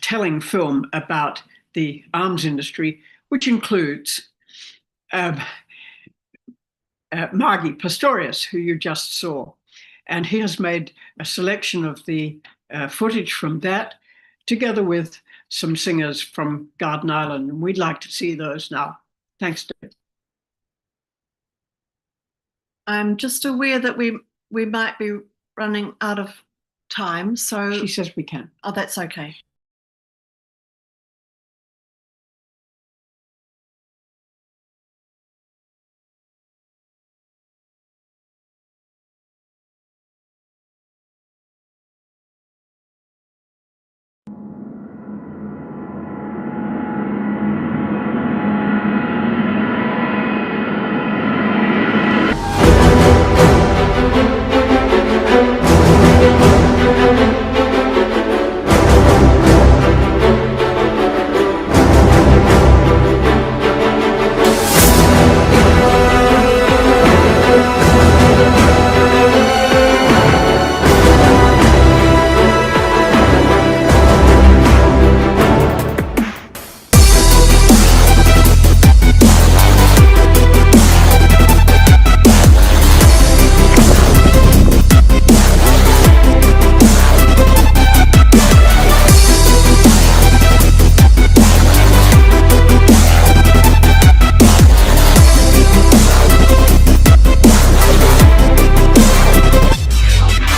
telling film about the arms industry, which includes Margie Pistorius, who you just saw. And he has made a selection of the footage from that, together with some singers from Garden Island. And we'd like to see those now. Thanks, David. I'm just aware that we might be running out of time. So She says we can. Oh, that's okay.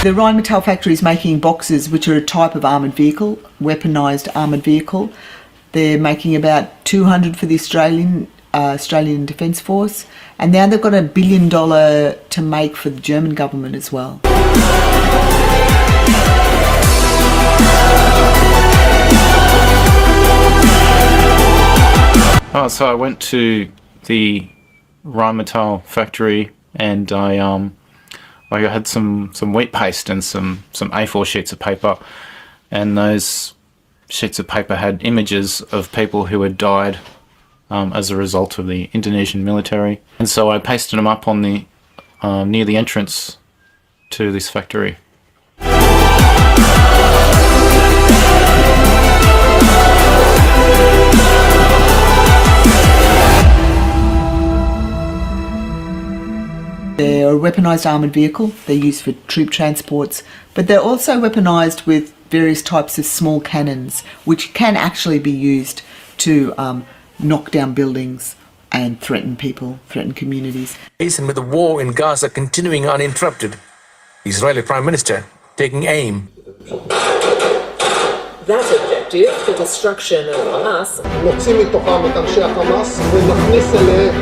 The Rheinmetall factory is making boxes, which are a type of armoured vehicle, weaponised armoured vehicle. They're making about 200 for the Australian Defence Force, and now they've got $1 billion to make for the German government as well. So I went to the Rheinmetall factory and I had some wheat paste and some A4 sheets of paper, and those sheets of paper had images of people who had died as a result of the Indonesian military, and so I pasted them up on the near the entrance to this factory. They're a weaponised armoured vehicle. They're used for troop transports, but they're also weaponised with various types of small cannons, which can actually be used to knock down buildings and threaten people, threaten communities. And with the war in Gaza continuing uninterrupted, the Israeli Prime Minister taking aim. That objective, the destruction of Hamas, נוציא מתוכם את אנשי החמאס ונכניס אליהם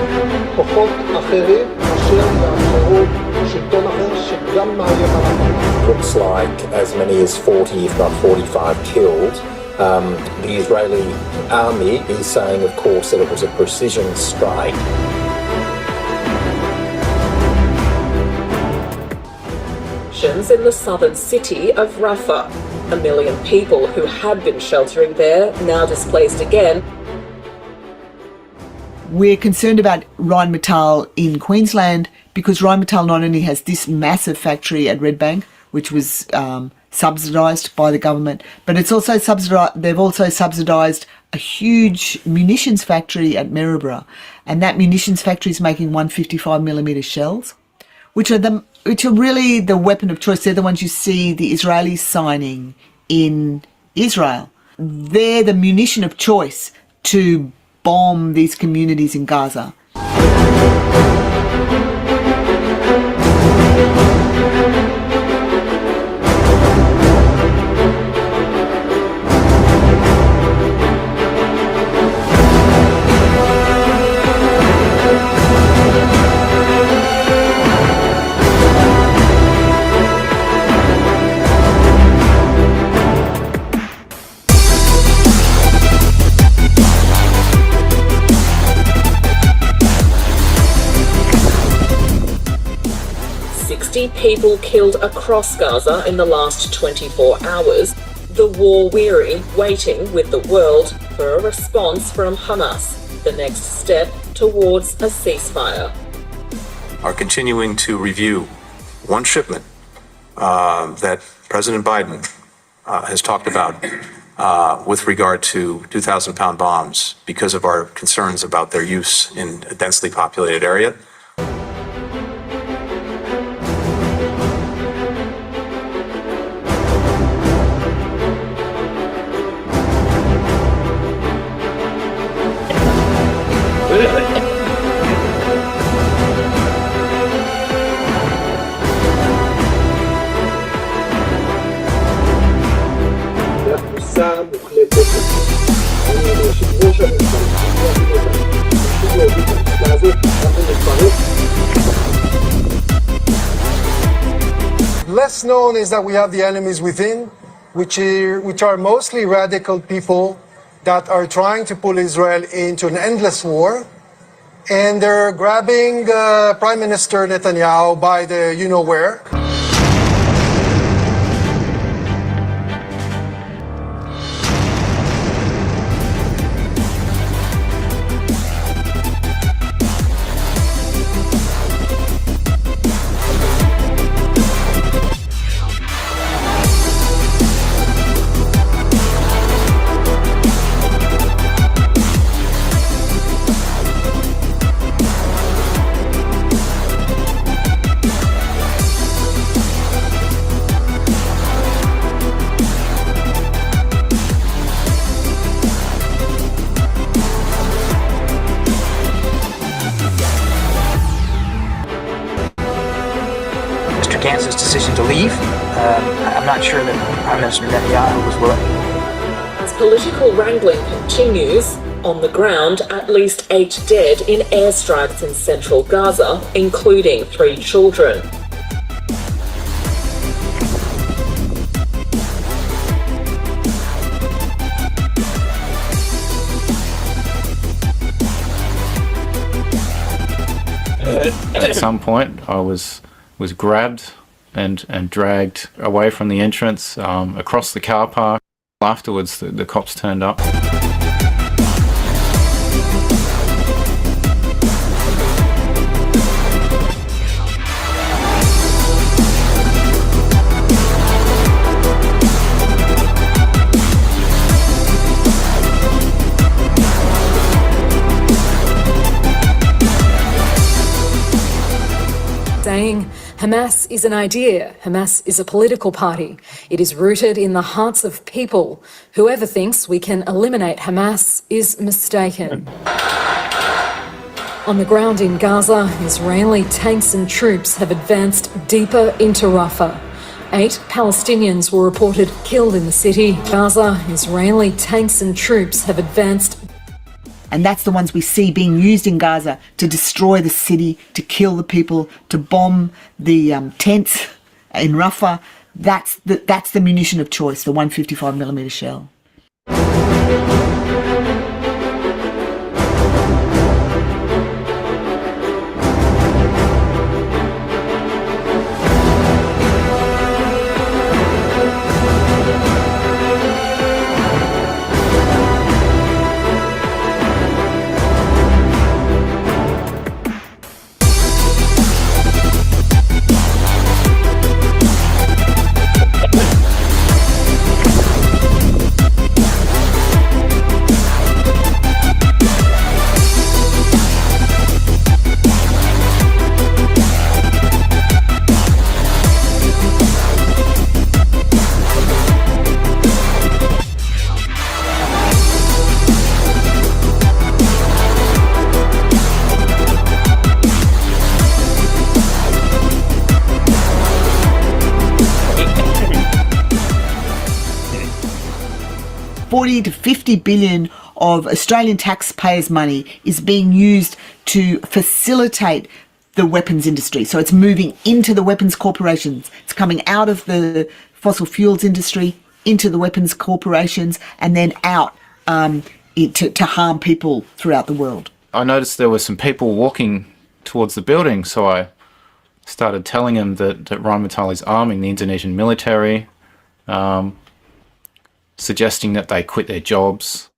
כוחות אחרים אשר יאפשרו שלטון אחר שגם מאיים על החמאס. Looks like as many as 40, if not 45 killed. The Israeli army is saying, of course, that it was a precision strike. in the southern city of Rafah. 1 million people who had been sheltering there, now displaced again. We're concerned about Rheinmetall in Queensland because Rheinmetall not only has this massive factory at Redbank, which was subsidised by the government, but it's also they've also subsidised a huge munitions factory at Maryborough, and that munitions factory is making 155mm shells, which are really the weapon of choice. They're the ones you see the Israelis signing in Israel. They're the munition of choice to bomb these communities in Gaza. many people killed across Gaza in the last 24 hours, the war-weary waiting with the world for a response from Hamas, the next step towards a ceasefire. Are continuing to review one shipment that President Biden has talked about with regard to 2,000-pound bombs because of our concerns about their use in a densely populated area. Less known is that we have the enemies within, which are mostly radical people that are trying to pull Israel into an endless war. And they're grabbing Prime Minister Netanyahu by the you-know-where. Gantz's decision to leave. I'm not sure that Prime Minister Netanyahu was willing. As political wrangling continues, on the ground, at least 8 dead in airstrikes in central Gaza, including 3 children. At some point, I was grabbed and dragged away from the entrance, across the car park. Afterwards, the cops turned up. Saying Hamas is an idea, Hamas is a political party. It is rooted in the hearts of people. Whoever thinks we can eliminate Hamas is mistaken. On the ground in Gaza, Israeli tanks and troops have advanced deeper into Rafah. 8 Palestinians were reported killed in the city. Gaza, Israeli tanks and troops have advanced. And that's the ones we see being used in Gaza to destroy the city, to kill the people, to bomb the tents in Rafah. That's the munition of choice, the 155mm shell. $40 to $50 billion of Australian taxpayers' money is being used to facilitate the weapons industry. So it's moving into the weapons corporations. It's coming out of the fossil fuels industry into the weapons corporations and then out to harm people throughout the world. I noticed there were some people walking towards the building, so I started telling them that Rheinmetall is arming the Indonesian military, suggesting that they quit their jobs.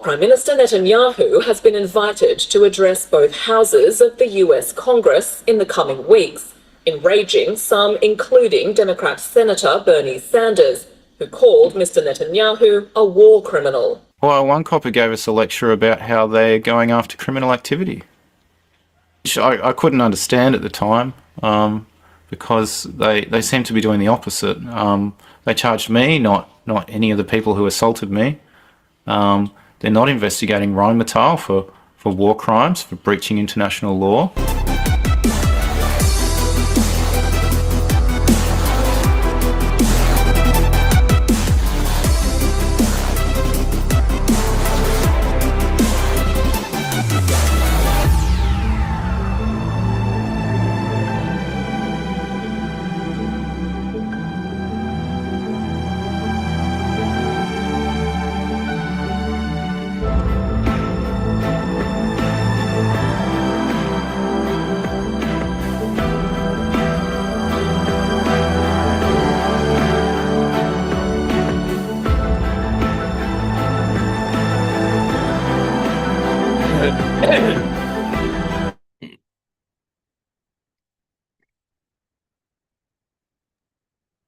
Prime Minister Netanyahu has been invited to address both houses of the US Congress in the coming weeks, enraging some, including Democrat Senator Bernie Sanders, who called Mr. Netanyahu a war criminal. Well, one copper gave us a lecture about how they're going after criminal activity, which I couldn't understand at the time, because they seem to be doing the opposite. They charged me, not any of the people who assaulted me. They're not investigating Rheinmetall for war crimes, for breaching international law.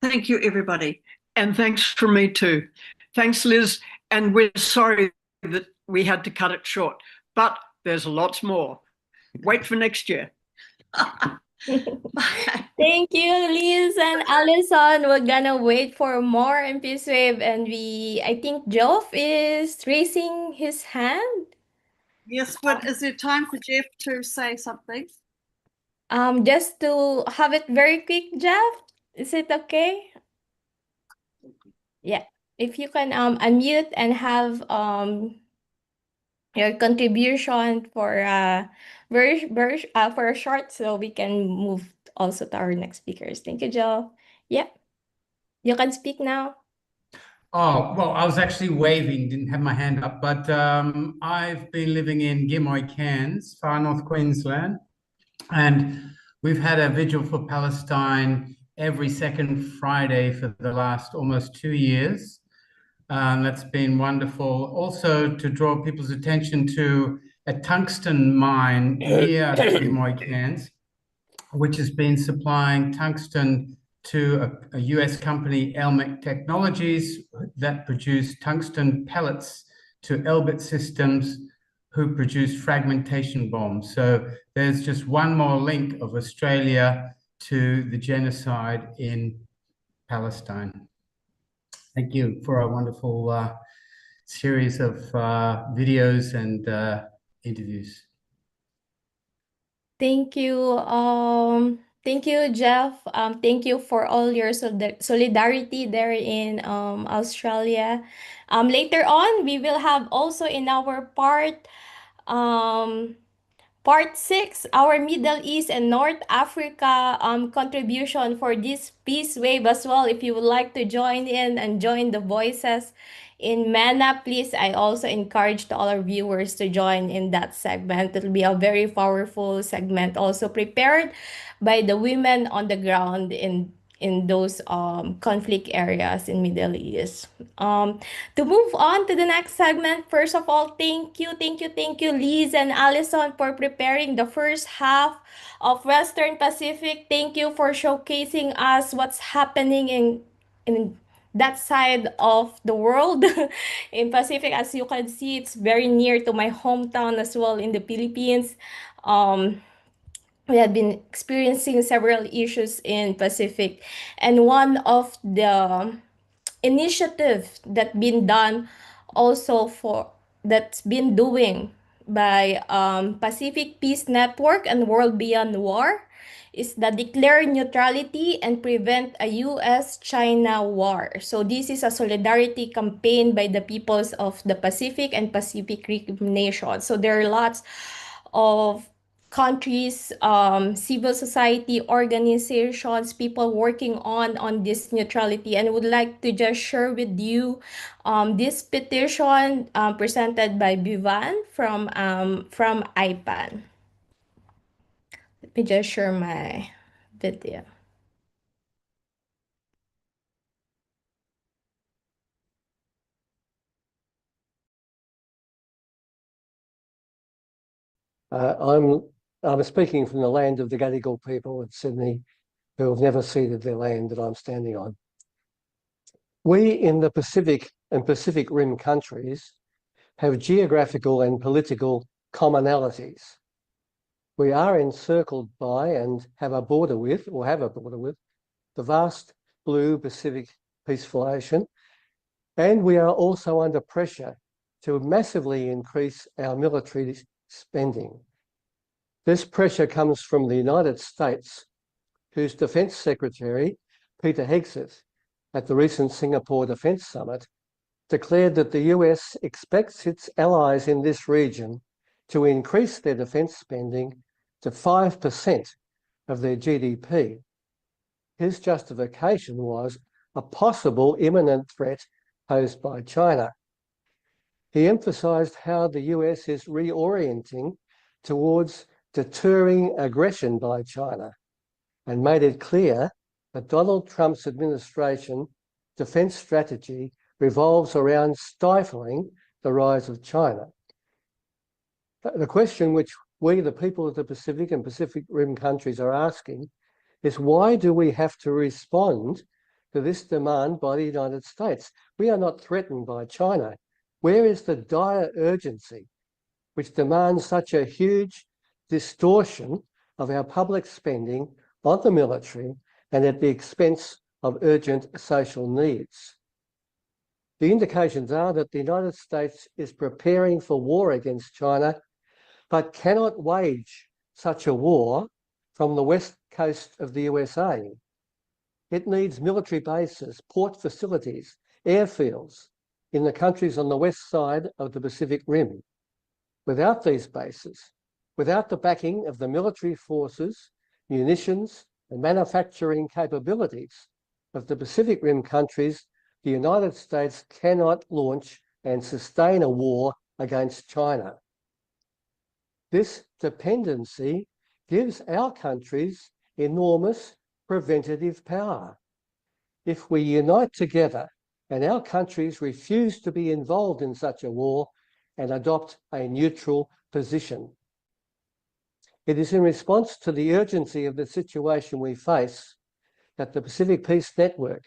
Thank you, everybody. And thanks from me too. Thanks, Liz. And we're sorry that we had to cut it short, but there's lots more. Wait for next year. Thank you, Liz and Alison. We're gonna wait for more in Peace Wave, and I think Geoff is raising his hand. Yes, but is there time for Jeff to say something? Just to have it very quick, Geoff, is it okay? Yeah, if you can unmute and have your contribution for for a short, so we can move also to our next speakers. Thank you, Joe. Yeah, you can speak now. Oh, well, I was actually waving, didn't have my hand up, but I've been living in Gimoy, Cairns, far north Queensland, and we've had a vigil for Palestine every second Friday for the last almost 2 years. That's been wonderful. Also, to draw people's attention to a tungsten mine near Gimoy, Cairns, which has been supplying tungsten to a US company, Elmec Technologies, that produce tungsten pellets to Elbit Systems, who produce fragmentation bombs. So there's just one more link of Australia to the genocide in Palestine. Thank you for a wonderful series of videos and interviews. Thank you. Thank you, Geoff. Thank you for all your solidarity there in Australia. Later on, we will have also in our Part 6, our Middle East and North Africa contribution for this Peace Wave as well. If you would like to join in and join the voices in MENA, please, I also encourage all our viewers to join in that segment. It will be a very powerful segment, also prepared by the women on the ground in those conflict areas in Middle East. To move on to the next segment, first of all, thank you, Liz and Alison, for preparing the first half of Western Pacific. Thank you for showcasing us what's happening in that side of the world. In Pacific, as you can see, it's very near to my hometown as well in the Philippines. We have been experiencing several issues in Pacific, and one of the initiatives that been done also that's been doing by Pacific Peace Network and World Beyond War is the declare neutrality and prevent a US-China war. So this is a solidarity campaign by the peoples of the Pacific and Pacific Rim nations. So there are lots of countries, civil society organizations, people working on this neutrality, and would like to just share with you this petition presented by Bivan from IPAN. Let me just share my video. I'm speaking from the land of the Gadigal people of Sydney who have never ceded their land that I'm standing on. We in the Pacific and Pacific Rim countries have geographical and political commonalities. We are encircled by and have a border with the vast blue Pacific Peaceful Ocean, and we are also under pressure to massively increase our military spending. This pressure comes from the United States, whose Defence Secretary, Peter Hegseth, at the recent Singapore Defence Summit, declared that the US expects its allies in this region to increase their defence spending to 5% of their GDP. His justification was a possible imminent threat posed by China. He emphasised how the US is reorienting towards deterring aggression by China and made it clear that Donald Trump's administration defence strategy revolves around stifling the rise of China. The question which we, the people of the Pacific and Pacific Rim countries, are asking is, why do we have to respond to this demand by the United States? We are not threatened by China. Where is the dire urgency which demands such a huge distortion of our public spending on the military and at the expense of urgent social needs? The indications are that the United States is preparing for war against China, but cannot wage such a war from the west coast of the USA. It needs military bases, port facilities, airfields in the countries on the west side of the Pacific Rim. Without these bases, without the backing of the military forces, munitions, and manufacturing capabilities of the Pacific Rim countries, the United States cannot launch and sustain a war against China. This dependency gives our countries enormous preventative power. If we unite together and our countries refuse to be involved in such a war and adopt a neutral position. It is in response to the urgency of the situation we face that the Pacific Peace Network,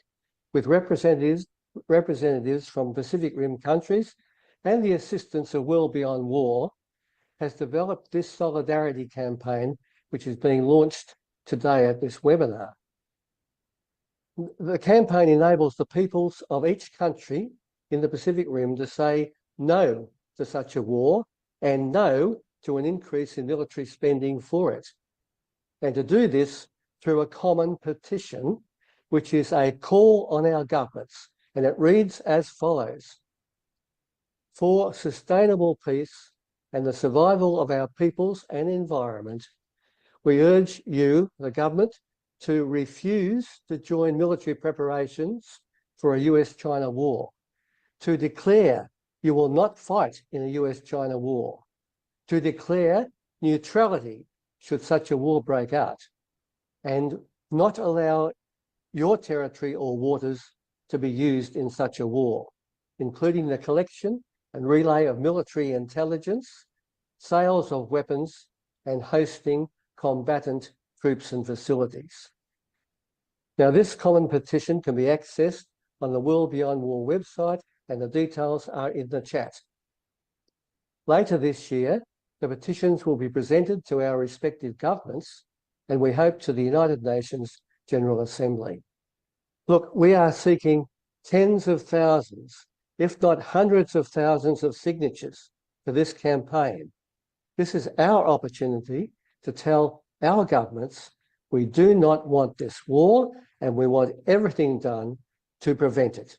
with representatives from Pacific Rim countries and the assistance of World Beyond War, has developed this solidarity campaign, which is being launched today at this webinar. The campaign enables the peoples of each country in the Pacific Rim to say no to such a war and no to an increase in military spending for it. And to do this through a common petition, which is a call on our governments. And it reads as follows: for sustainable peace and the survival of our peoples and environment, we urge you, the government, to refuse to join military preparations for a US-China war, to declare you will not fight in a US-China war, to declare neutrality should such a war break out, and not allow your territory or waters to be used in such a war, including the collection and relay of military intelligence, sales of weapons, and hosting combatant troops and facilities. Now, this common petition can be accessed on the World Beyond War website, and the details are in the chat. Later this year, the petitions will be presented to our respective governments, and we hope to the United Nations General Assembly. Look, we are seeking tens of thousands, if not hundreds of thousands of signatures for this campaign. This is our opportunity to tell our governments we do not want this war and we want everything done to prevent it.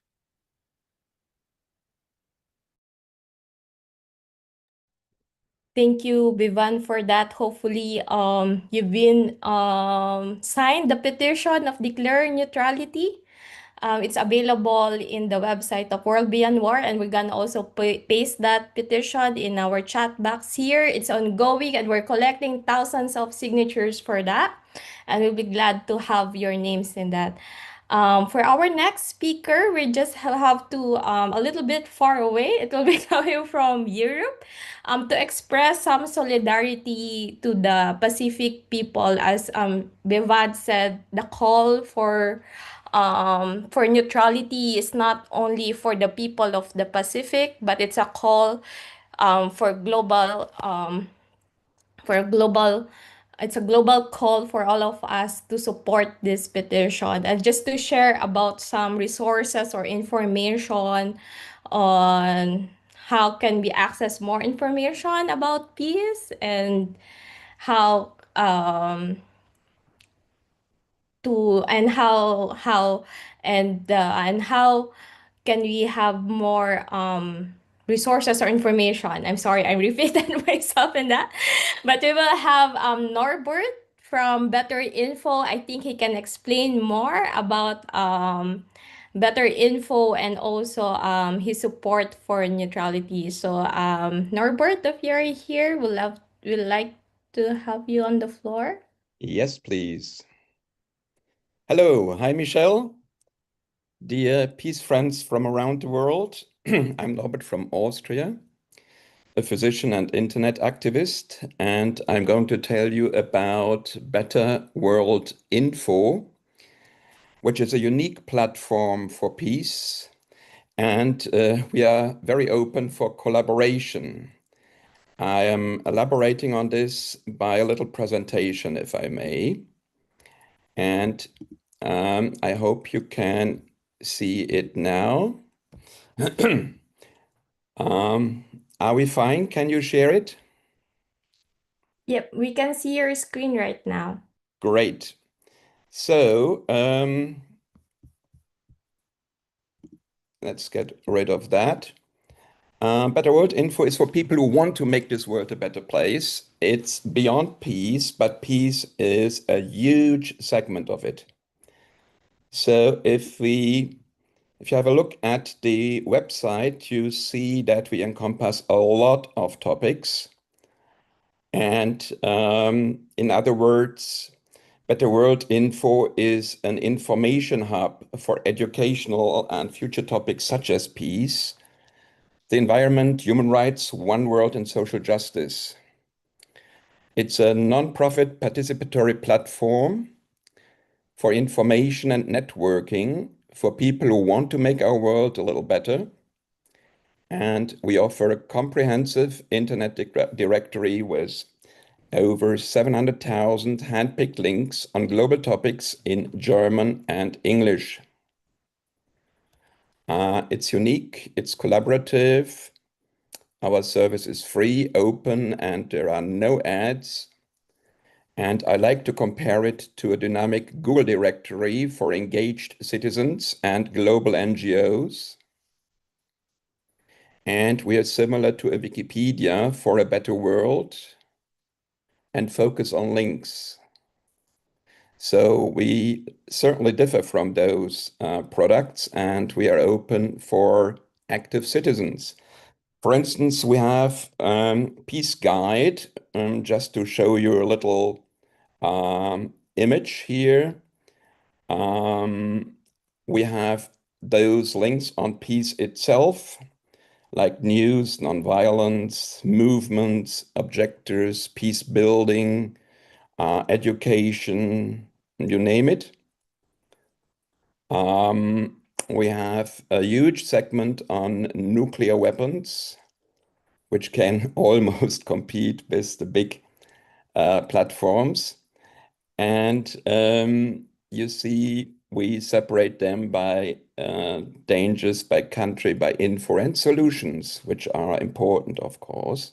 Thank you, Bivan, for that. Hopefully, you've been signed the petition of declaring neutrality It's available in the website of World Beyond War, and we're gonna also paste that petition in our chat box here. It's ongoing, and we're collecting thousands of signatures for that, and we'll be glad to have your names in that. For our next speaker, we just have to a little bit far away. It will be coming from Europe to express some solidarity to the Pacific people. As Bevad said, the call for neutrality is not only for the people of the Pacific, but it's a call for global it's a global call for all of us to support this petition. And just to share about some resources or information on how can we access more information about peace, and how how can we have more resources or information. I'm sorry, I repeated myself in that. But we will have Norbert from Better Info. I think he can explain more about Better Info, and also his support for neutrality. So Norbert, if you're here, we'd like to have you on the floor. Yes, please. Hello. Hi, Michelle. Dear peace friends from around the world. I'm Norbert from Austria, a physician and internet activist, and I'm going to tell you about Better World Info, which is a unique platform for peace, and we are very open for collaboration. I am elaborating on this by a little presentation, if I may, and I hope you can see it now. Are we fine? Can you share it? Yep, we can see your screen right now. Great. So let's get rid of that. Better World Info is for people who want to make this world a better place. It's beyond peace, but peace is a huge segment of it. So if you have a look at the website, you see that we encompass a lot of topics. And in other words, Better World Info is an information hub for educational and future topics such as peace, the environment, human rights, one world, and social justice. It's a non-profit participatory platform for information and networking for people who want to make our world a little better. And we offer a comprehensive internet directory with over 700,000 handpicked links on global topics in German and English. It's unique, it's collaborative, our service is free, open, and there are no ads. And I like to compare it to a dynamic Google directory for engaged citizens and global NGOs. And we are similar to a Wikipedia for a better world and focus on links. So we certainly differ from those products, and we are open for active citizens. For instance, we have Peace Guide, just to show you a little image here. We have those links on peace itself, like news, nonviolence, movements, objectors, peace building, education, you name it. We have a huge segment on nuclear weapons, which can almost compete with the big platforms. And you see, we separate them by dangers, by country, by info, and solutions, which are important, of course.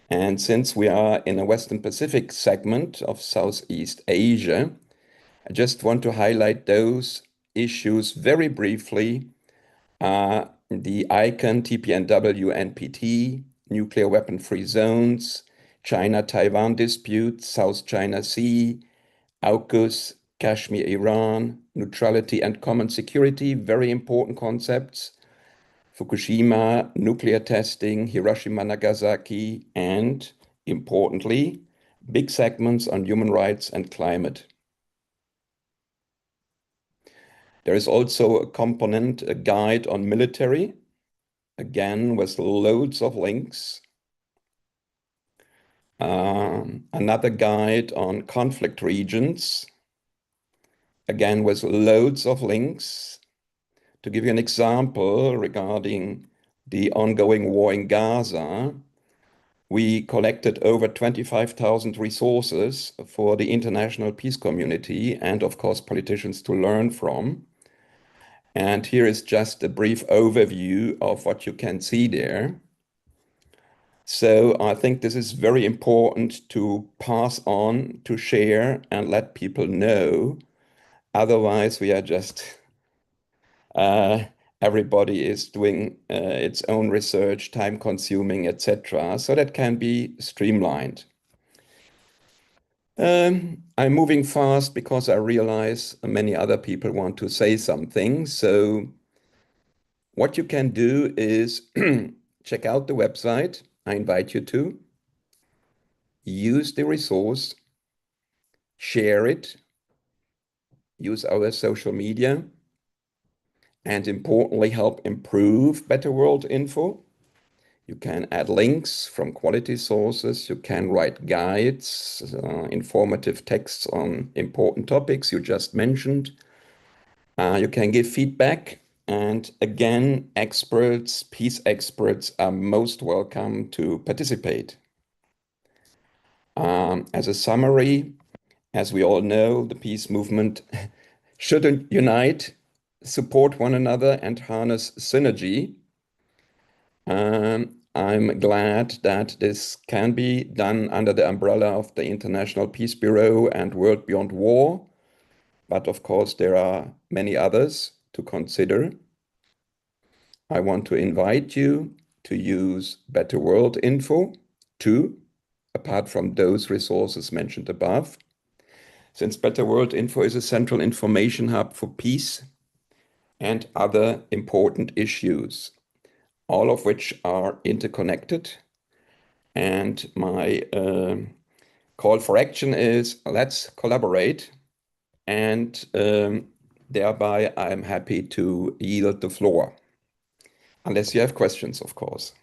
And since we are in a Western Pacific segment of Southeast Asia, I just want to highlight those issues very briefly. The ICANN, TPNW, NPT, nuclear weapon-free zones, China-Taiwan dispute, South China Sea, AUKUS, Kashmir, Iran, neutrality and common security, very important concepts. Fukushima, nuclear testing, Hiroshima, Nagasaki, and importantly, big segments on human rights and climate. There is also a component, a guide on military, again with loads of links. Another guide on conflict regions, again with loads of links. To give you an example regarding the ongoing war in Gaza, we collected over 25,000 resources for the international peace community and of course politicians to learn from. And here is just a brief overview of what you can see there. So I think this is very important to pass on, to share and let people know. Otherwise, we are just, everybody is doing its own research, time consuming, etc. So that can be streamlined. I'm moving fast because I realize many other people want to say something. So what you can do is check out the website. I invite you to use the resource, share it, use our social media, and importantly, help improve Better World Info. You can add links from quality sources. You can write guides, informative texts on important topics you just mentioned. You can give feedback. And again, experts, peace experts are most welcome to participate. As a summary, as we all know, the peace movement should unite, support one another, and harness synergy. I'm glad that this can be done under the umbrella of the International Peace Bureau and World Beyond War. But of course, there are many others to consider. I want to invite you to use Better World Info too, apart from those resources mentioned above. Since Better World Info is a central information hub for peace and other important issues, all of which are interconnected. And my call for action is let's collaborate. And thereby I'm happy to yield the floor. Unless you have questions, of course.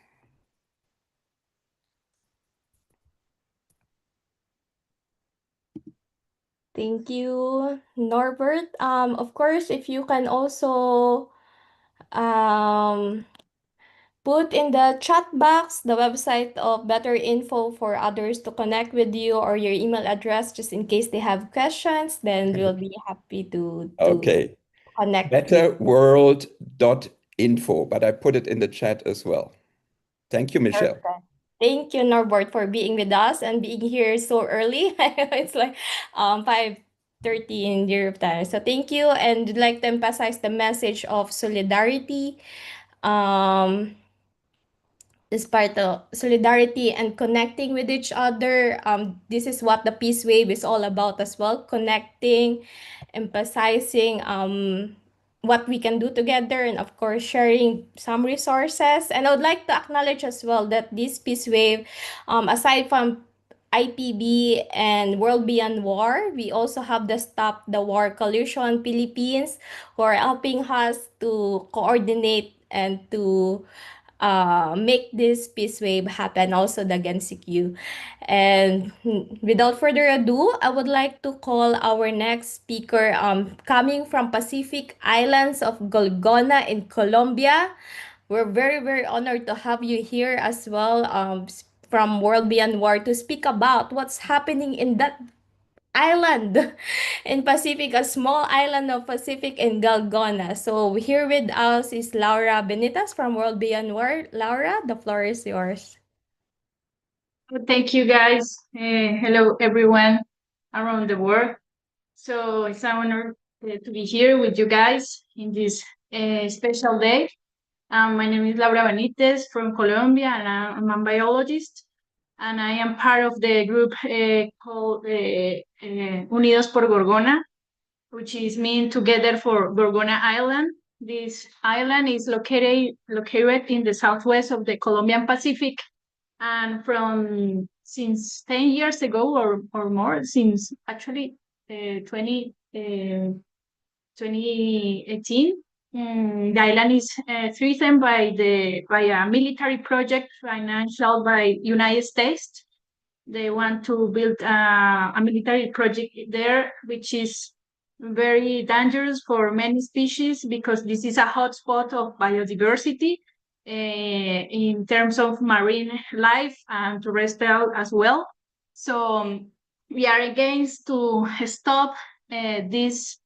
Thank you, Norbert. Of course, if you can also put in the chat box the website of Better Info for others to connect with you, or your email address just in case they have questions, then we'll be happy to Okay. connect. Betterworld.info, but I put it in the chat as well. Thank you, Michelle. Perfect. Thank you, Norbert, for being with us and being here so early. It's like 5:30 in Europe time. So thank you, and I'd like to emphasize the message of solidarity. This part of solidarity and connecting with each other. This is what the Peace Wave is all about as well. Connecting, emphasizing what we can do together, and of course sharing some resources. And I would like to acknowledge as well that this Peace Wave, aside from IPB and World Beyond War, we also have the Stop the War Coalition Philippines, who are helping us to coordinate and to make this peace wave happen, also the GenCQ. And without further ado, I would like to call our next speaker, coming from Pacific Islands of Golgona in Colombia. We're very, very honored to have you here as well, from World Beyond War, to speak about what's happening in that island in Pacific, a small island of Pacific in Golgona. So here with us is Laura Benitez from World Beyond War. Laura, the floor is yours. Thank you, guys. Hello, everyone around the world. So it's an honor to be here with you guys in this special day. My name is Laura Benitez from Colombia, and I'm a biologist. And I am part of the group called Unidos por Gorgona. which is mean together for Gorgona Island. This island is located in the southwest of the Colombian Pacific, and since 10 years ago or more, since actually 2018, the island is threatened by a military project financed by United States. They want to build a military project there, which is very dangerous for many species because this is a hotspot of biodiversity in terms of marine life and terrestrial as well. So we are against to stop this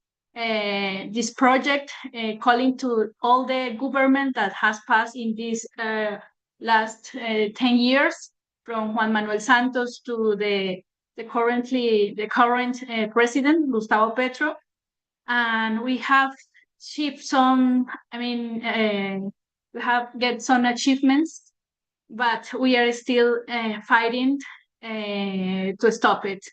project, calling to all the government that has passed in this last 10 years, from Juan Manuel Santos to the current president, Gustavo Petro. And we have achieved some, we have get some achievements, but we are still fighting to stop it.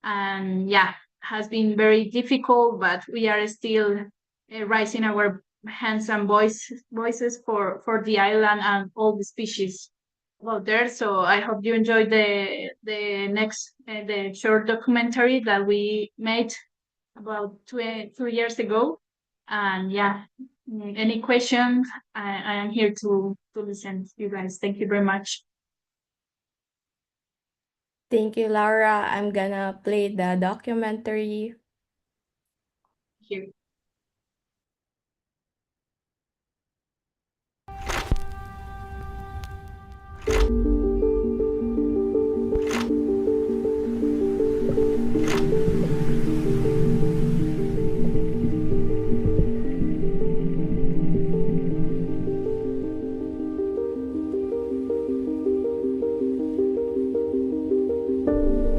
And yeah, has been very difficult, but we are still raising our hands and voices for the island and all the species out there. So I hope you enjoyed the short documentary that we made about 2 years ago. And yeah, any questions, I am here to listen to you guys. Thank you very much. Thank you, Laura. I'm gonna play the documentary. Thank you.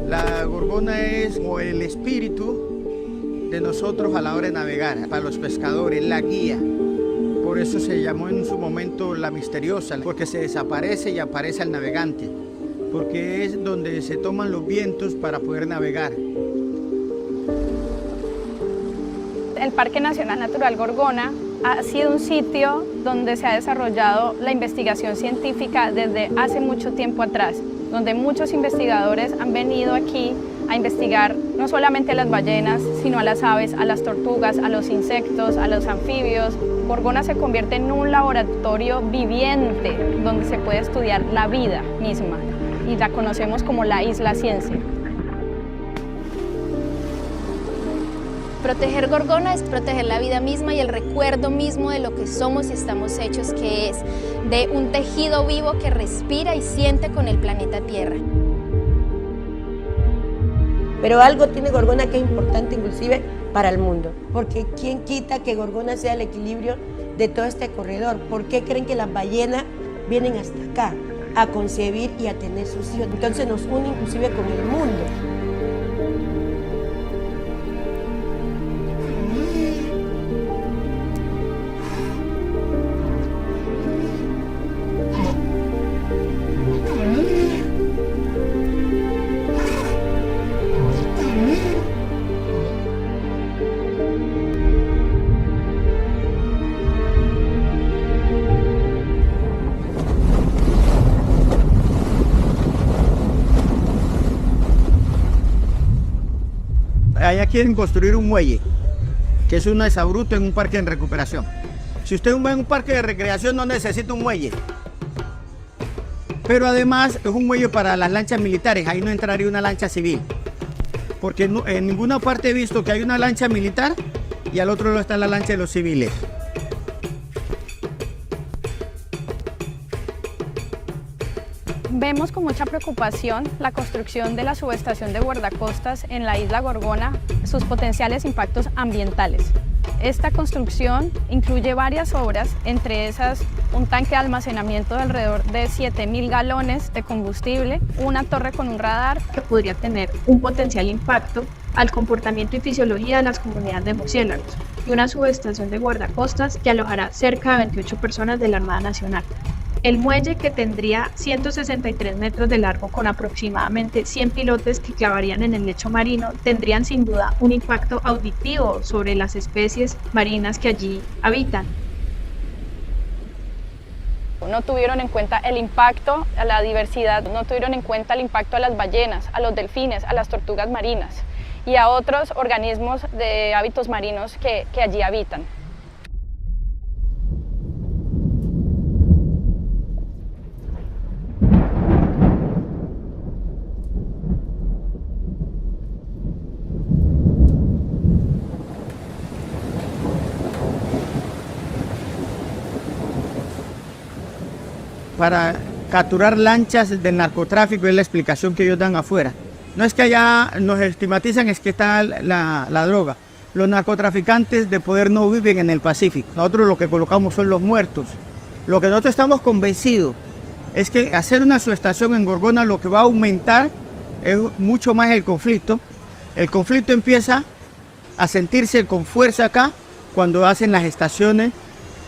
La gorgona es como el espíritu de nosotros a la hora de navegar, para los pescadores, la guía. Por eso se llamó en su momento la misteriosa, porque se desaparece y aparece al navegante, porque es donde se toman los vientos para poder navegar. El Parque Nacional Natural Gorgona ha sido un sitio donde se ha desarrollado la investigación científica desde hace mucho tiempo atrás, donde muchos investigadores han venido aquí a investigar no solamente las ballenas, sino a las aves, a las tortugas, a los insectos, a los anfibios. Gorgona se convierte en un laboratorio viviente donde se puede estudiar la vida misma y la conocemos como la Isla Ciencia. Proteger Gorgona es proteger la vida misma y el recuerdo mismo de lo que somos y estamos hechos, que es de un tejido vivo que respira y siente con el planeta Tierra. Pero algo tiene Gorgona que es importante inclusive para el mundo, porque ¿quién quita que Gorgona sea el equilibrio de todo este corredor? ¿Por qué creen que las ballenas vienen hasta acá a concebir y a tener sus hijos? Entonces nos une inclusive con el mundo. Allá quieren construir un muelle, que es un exabrupto en un parque en recuperación. Si usted va en un parque de recreación no necesita un muelle. Pero además es un muelle para las lanchas militares, ahí no entraría una lancha civil. Porque en ninguna parte he visto que hay una lancha militar y al otro lado está la lancha de los civiles. Vemos con mucha preocupación la construcción de la subestación de guardacostas en la isla Gorgona, sus potenciales impactos ambientales. Esta construcción incluye varias obras, entre esas un tanque de almacenamiento de alrededor de 7.000 galones de combustible, una torre con un radar que podría tener un potencial impacto al comportamiento y fisiología de las comunidades de murciélagos, y una subestación de guardacostas que alojará cerca de 28 personas de la Armada Nacional. El muelle, que tendría 163 metros de largo con aproximadamente 100 pilotes que clavarían en el lecho marino, tendrían sin duda un impacto auditivo sobre las especies marinas que allí habitan. No tuvieron en cuenta el impacto a la diversidad, no tuvieron en cuenta el impacto a las ballenas, a los delfines, a las tortugas marinas y a otros organismos de hábitos marinos que allí habitan. Para capturar lanchas del narcotráfico es la explicación que ellos dan afuera. No es que allá nos estigmatizan, es que está la droga. Los narcotraficantes de poder no viven en el Pacífico. Nosotros lo que colocamos son los muertos. Lo que nosotros estamos convencidos es que hacer una subestación en Gorgona lo que va a aumentar es mucho más el conflicto. El conflicto empieza a sentirse con fuerza acá cuando hacen las estaciones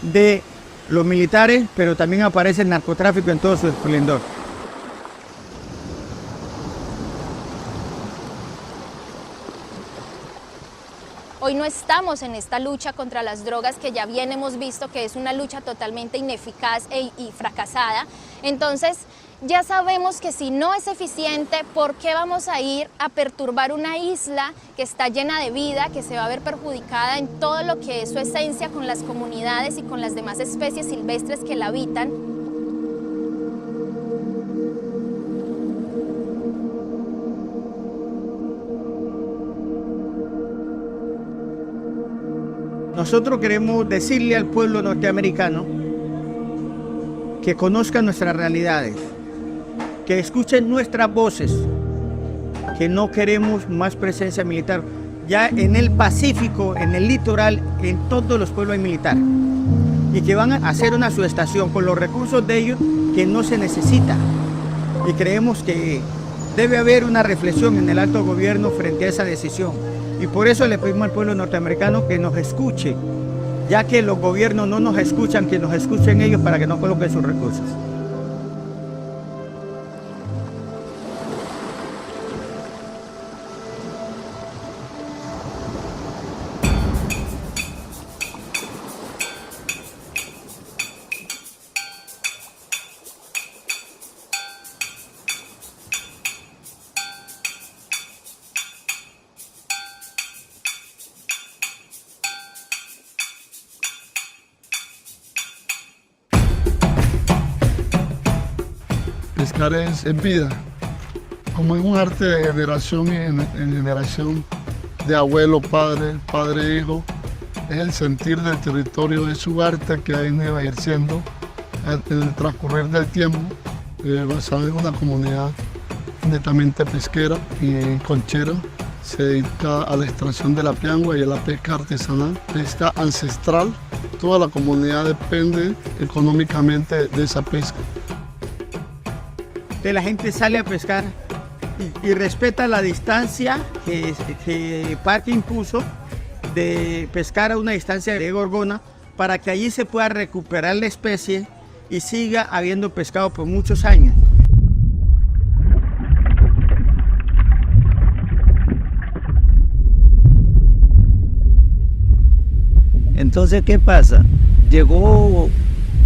de los militares, pero también aparece el narcotráfico en todo su esplendor. Hoy no estamos en esta lucha contra las drogas que ya bien hemos visto que es una lucha totalmente ineficaz y fracasada. Entonces ya sabemos que si no es eficiente, ¿por qué vamos a ir a perturbar una isla que está llena de vida, que se va a ver perjudicada en todo lo que es su esencia con las comunidades y con las demás especies silvestres que la habitan? Nosotros queremos decirle al pueblo norteamericano que conozcan nuestras realidades, que escuchen nuestras voces, que no queremos más presencia militar. Ya en el Pacífico, en el litoral, en todos los pueblos hay militar. Y que van a hacer una subestación con los recursos de ellos que no se necesita. Y creemos que debe haber una reflexión en el alto gobierno frente a esa decisión. Y por eso le pedimos al pueblo norteamericano que nos escuche, ya que los gobiernos no nos escuchan, que nos escuchen ellos para que no coloquen sus recursos. Pescar es vida, como es un arte de generación en generación, de abuelo, padre, hijo, es el sentir del territorio, de su arte que ha ido ejerciendo en el transcurrir del tiempo, basado en una comunidad netamente pesquera y conchera. Se dedica a la extracción de la piangua y a la pesca artesanal, pesca ancestral. Toda la comunidad depende económicamente de esa pesca. La gente sale a pescar y respeta la distancia que Parque impuso de pescar a una distancia de Gorgona para que allí se pueda recuperar la especie y siga habiendo pescado por muchos años. Entonces, ¿qué pasa? Llegó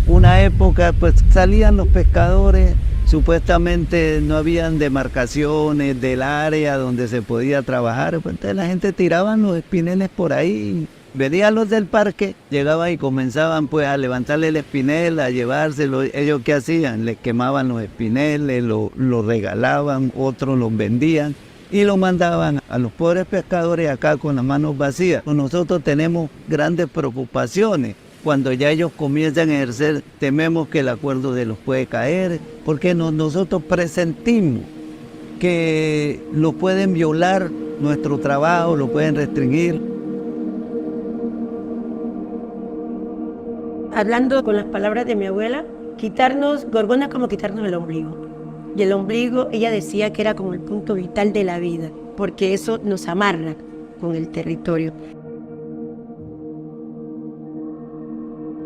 una época, pues salían los pescadores, supuestamente no habían demarcaciones del área donde se podía trabajar, pues entonces la gente tiraban los espineles por ahí, venían los del parque, llegaban y comenzaban pues a levantarle el espinel, a llevárselo. Ellos ¿qué hacían? Les quemaban los espineles, lo regalaban, otros los vendían y lo mandaban a los pobres pescadores acá con las manos vacías. Nosotros tenemos grandes preocupaciones. Cuando ya ellos comienzan a ejercer, tememos que el acuerdo se los puede caer, porque nosotros presentimos que lo pueden violar nuestro trabajo, lo pueden restringir. Hablando con las palabras de mi abuela, quitarnos Gorgona como quitarnos el ombligo. Y el ombligo, ella decía que era como el punto vital de la vida, porque eso nos amarra con el territorio.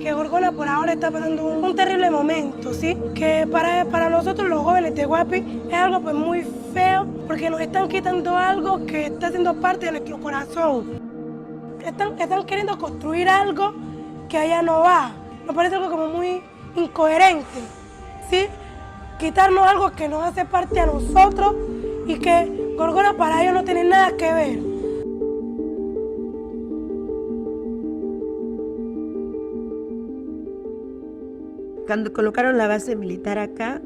Que Gorgona Gorgona por ahora está pasando un terrible momento, ¿sí? Que para nosotros los jóvenes de Guapi es algo pues muy feo porque nos están quitando algo que está siendo parte de nuestro corazón. Están queriendo construir algo que allá no va. Nos parece algo como muy incoherente, ¿sí? Quitarnos algo que nos hace parte a nosotros y que Gorgona para ellos no tiene nada que ver. Cuando colocaron la base militar acá,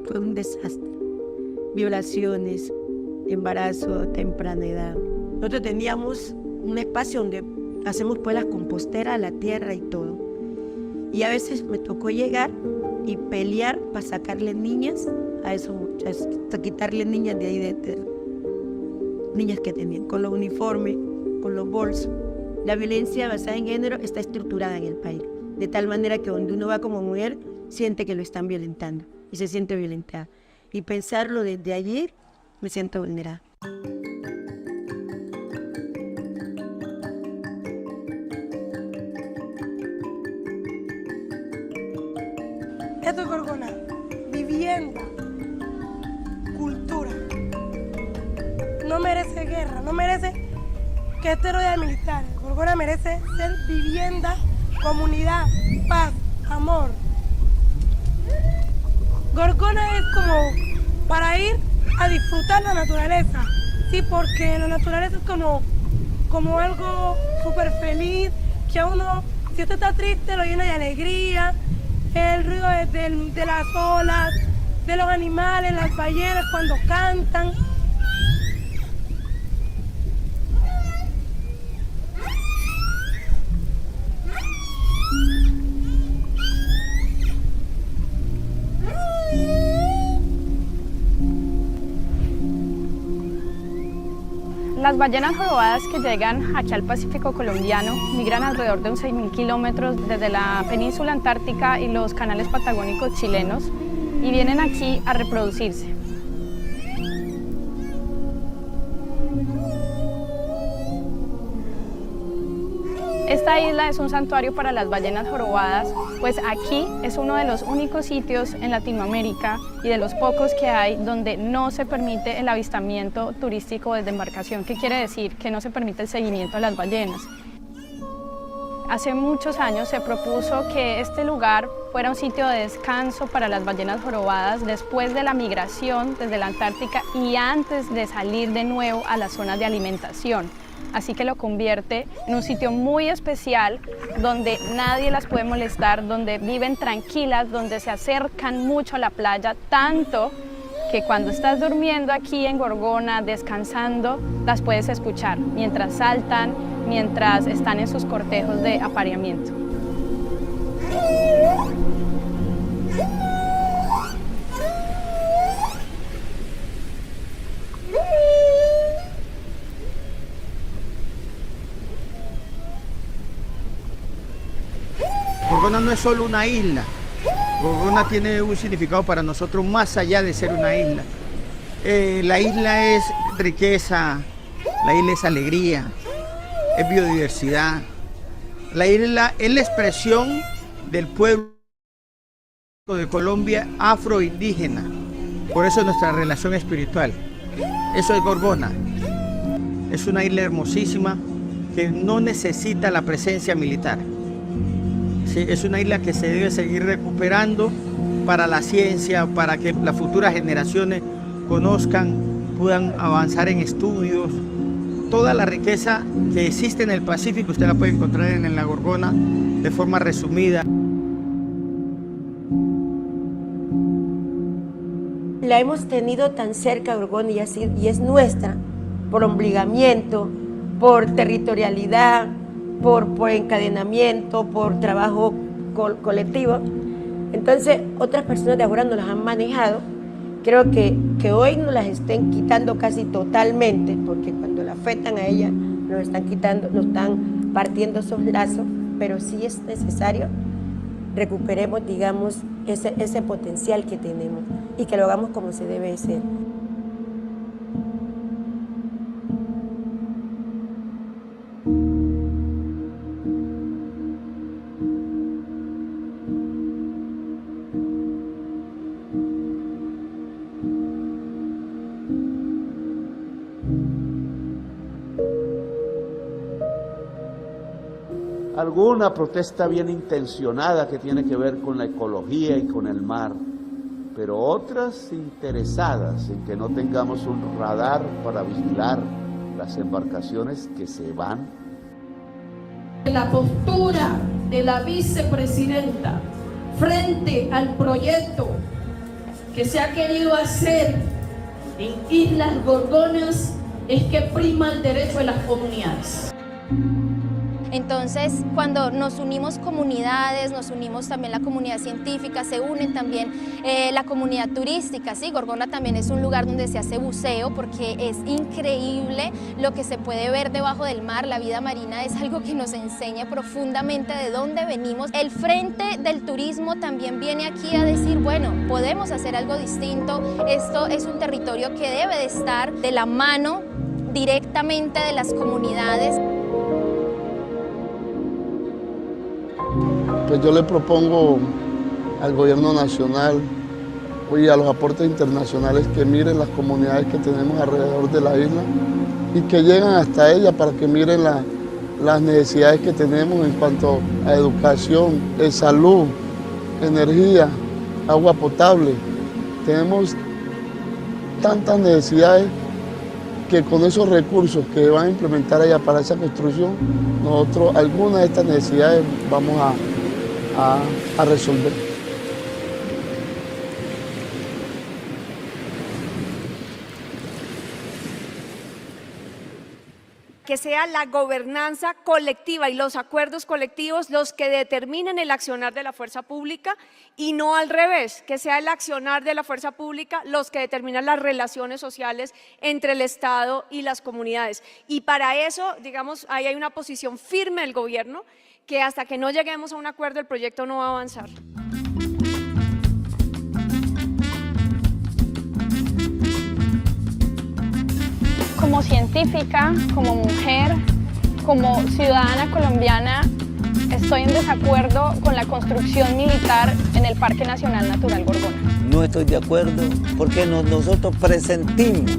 fue un desastre. Violaciones, embarazo, temprana edad. Nosotros teníamos un espacio donde hacemos pues las composteras, la tierra y todo. Y a veces me tocó llegar y pelear para sacarle niñas a esos muchachos, para quitarle niñas de ahí, de niñas que tenían, con los uniformes, con los bolsos. La violencia basada en género está estructurada en el país, de tal manera que donde uno va como mujer, siente que lo están violentando y se siente violentada. Y pensarlo desde ayer, me siento vulnerada. Esto es Gorgona, vivienda, cultura. No merece guerra, no merece que esté rodeada de militares. Gorgona merece ser vivienda, comunidad, paz, amor. Gorgona es como para ir a disfrutar la naturaleza, sí, porque la naturaleza es como algo súper feliz, que a uno, si usted está triste, lo llena de alegría. El ruido de las olas, de los animales, las ballenas cuando cantan. Las ballenas jorobadas que llegan aquí al Pacífico colombiano migran alrededor de unos 6.000 kilómetros desde la península antártica y los canales patagónicos chilenos y vienen aquí a reproducirse. Esta isla es un santuario para las ballenas jorobadas, pues aquí es uno de los únicos sitios en Latinoamérica y de los pocos que hay donde no se permite el avistamiento turístico desde embarcación. ¿Qué quiere decir? Que no se permite el seguimiento de las ballenas. Hace muchos años se propuso que este lugar fuera un sitio de descanso para las ballenas jorobadas después de la migración desde la Antártica y antes de salir de nuevo a las zonas de alimentación. Así que lo convierte en un sitio muy especial donde nadie las puede molestar, donde viven tranquilas, donde se acercan mucho a la playa, tanto que cuando estás durmiendo aquí en Gorgona, descansando, las puedes escuchar mientras saltan, mientras están en sus cortejos de apareamiento. Gorgona no es solo una isla. Gorgona tiene un significado para nosotros más allá de ser una isla. La isla es riqueza, la isla es alegría, es biodiversidad. La isla es la expresión del pueblo de Colombia afroindígena. Por eso nuestra relación espiritual. Eso es Gorgona. Es una isla hermosísima que no necesita la presencia militar. Sí, es una isla que se debe seguir recuperando para la ciencia, para que las futuras generaciones conozcan, puedan avanzar en estudios. Toda la riqueza que existe en el Pacífico usted la puede encontrar en la Gorgona de forma resumida. La hemos tenido tan cerca, Gorgona, y es nuestra, por obligamiento, por territorialidad, por encadenamiento, por trabajo colectivo. Entonces, otras personas de afuera nos las han manejado. Creo que hoy nos las estén quitando casi totalmente, porque cuando la afectan a ella, nos están quitando, nos están partiendo esos lazos, pero sí es necesario recuperemos, digamos, ese potencial que tenemos y que lo hagamos como se debe ser. alguna protesta bien intencionada que tiene que ver con la ecología y con el mar, pero otras interesadas en que no tengamos un radar para vigilar las embarcaciones que se van. La postura de la vicepresidenta frente al proyecto que se ha querido hacer en Islas Gorgonas es que prima el derecho de las comunidades. Entonces, cuando nos unimos comunidades, nos unimos también la comunidad científica, se unen también la comunidad turística, ¿sí? Gorgona también es un lugar donde se hace buceo porque es increíble lo que se puede ver debajo del mar. La vida marina es algo que nos enseña profundamente de dónde venimos. El Frente del Turismo también viene aquí a decir, bueno, podemos hacer algo distinto. Esto es un territorio que debe de estar de la mano directamente de las comunidades. Pues yo le propongo al gobierno nacional y a los aportes internacionales que miren las comunidades que tenemos alrededor de la isla y que lleguen hasta ella para que miren las necesidades que tenemos en cuanto a educación, salud, energía, agua potable. Tenemos tantas necesidades que con esos recursos que van a implementar allá para esa construcción, nosotros algunas de estas necesidades vamos a resolver. Que sea la gobernanza colectiva y los acuerdos colectivos los que determinen el accionar de la fuerza pública y no al revés, que sea el accionar de la fuerza pública los que determinan las relaciones sociales entre el Estado y las comunidades. Y para eso, digamos, ahí hay una posición firme del gobierno que hasta que no lleguemos a un acuerdo el proyecto no va a avanzar. Como científica, como mujer, como ciudadana colombiana, estoy en desacuerdo con la construcción militar en el Parque Nacional Natural Gorgona. No estoy de acuerdo porque nosotros presentimos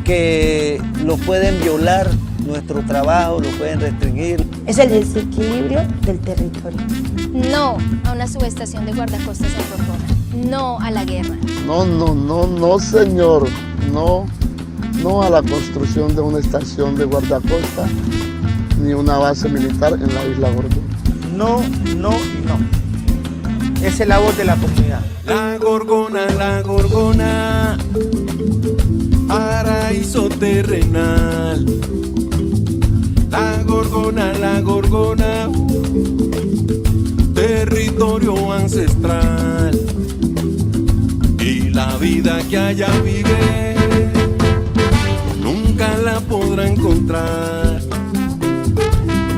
que lo pueden violar nuestro trabajo, lo pueden restringir. Es el desequilibrio del territorio. No a una subestación de guardacostas en Gorgona. No a la guerra. No, señor. No a la construcción de una estación de guardacosta ni una base militar en la isla Gorgona. No y no. Esa es la voz de la comunidad. La Gorgona, paraíso terrenal. La Gorgona, territorio ancestral. Y la vida que allá vive nunca la podrá encontrar.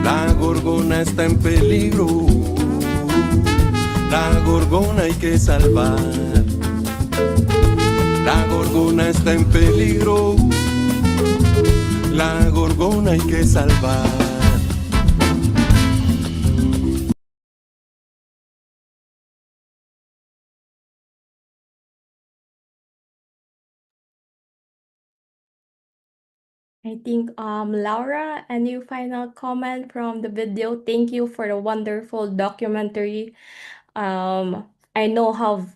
La Gorgona está en peligro. La Gorgona hay que salvar. La Gorgona está en peligro. La Gorgona hay que salvar. I think Laura, any final comment from the video? Thank you for the wonderful documentary. I know how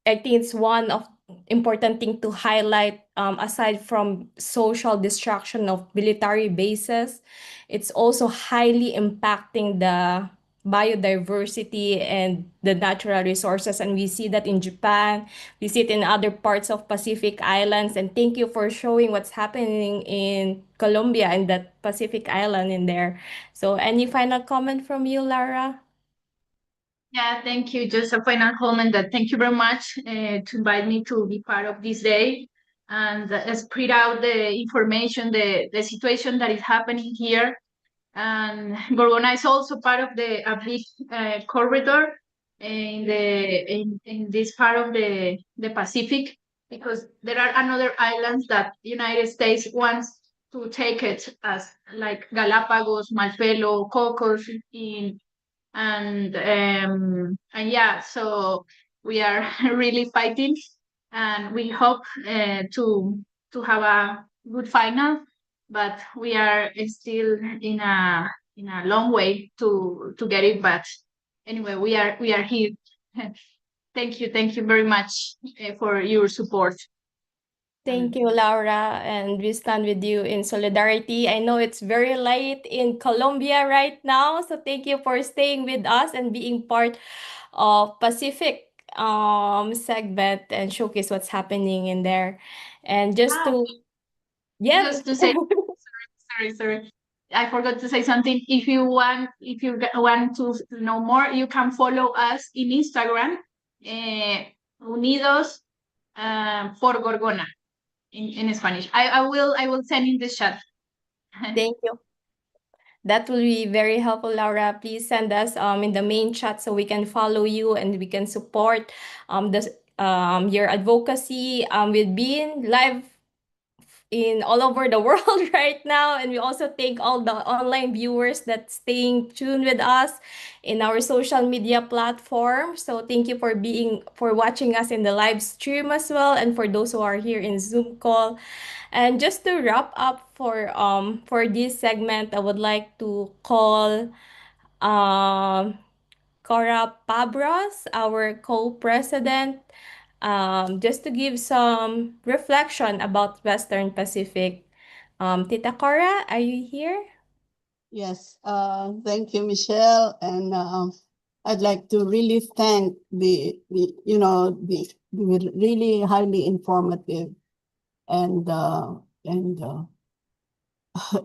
I think it's one of important thing to highlight, aside from social destruction of military bases, it's also highly impacting the biodiversity and the natural resources. And we see that in Japan, we see it in other parts of Pacific Islands. And thank you for showing what's happening in Colombia and that Pacific Island in there. So any final comment from you, Lara? Yeah, thank you. Just a final comment that thank you very much to invite me to be part of this day and spread out the information, the situation that is happening here. And Gorgona is also part of a big corridor in this part of the Pacific, because there are another islands that the United States wants to take it as like Galapagos, Malpelo, Cocos, and yeah, so we are really fighting, and we hope to have a good final, but we are still in a in a long way to get it, but anyway, we are here. Thank you very much for your support. Thank you, Laura, and we stand with you in solidarity. I know it's very late in Colombia right now, so thank you for staying with us and being part of Pacific segment and showcase what's happening in there. And just to Just to say, sorry, I forgot to say something. If you want to know more, you can follow us in Instagram, Unidos por Gorgona in Spanish. I will send in the chat. Thank you. That will be very helpful, Laura. Please send us in the main chat so we can follow you and we can support your advocacy. We've been live in all over the world right now, and we also thank all the online viewers that staying tuned with us in our social media platform. So thank you for watching us in the live stream as well, and for those who are here in Zoom call. And just to wrap up for this segment, I would like to call Cora Pabros, our co-president, just to give some reflection about Western Pacific. Tita Cora, are you here? Yes, thank you, Michelle, and I'd like to really thank the really highly informative and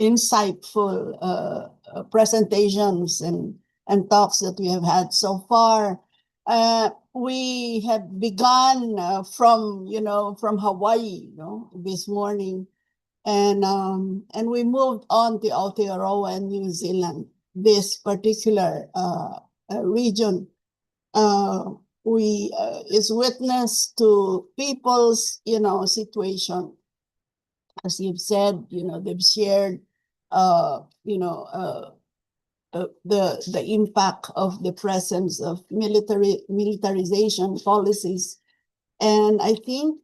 insightful presentations and talks that we have had so far. We have begun from Hawaii, this morning, and we moved on to Aotearoa and New Zealand. This particular region is witness to people's situation. As you've said, they've shared the impact of the presence of militarization policies. And I think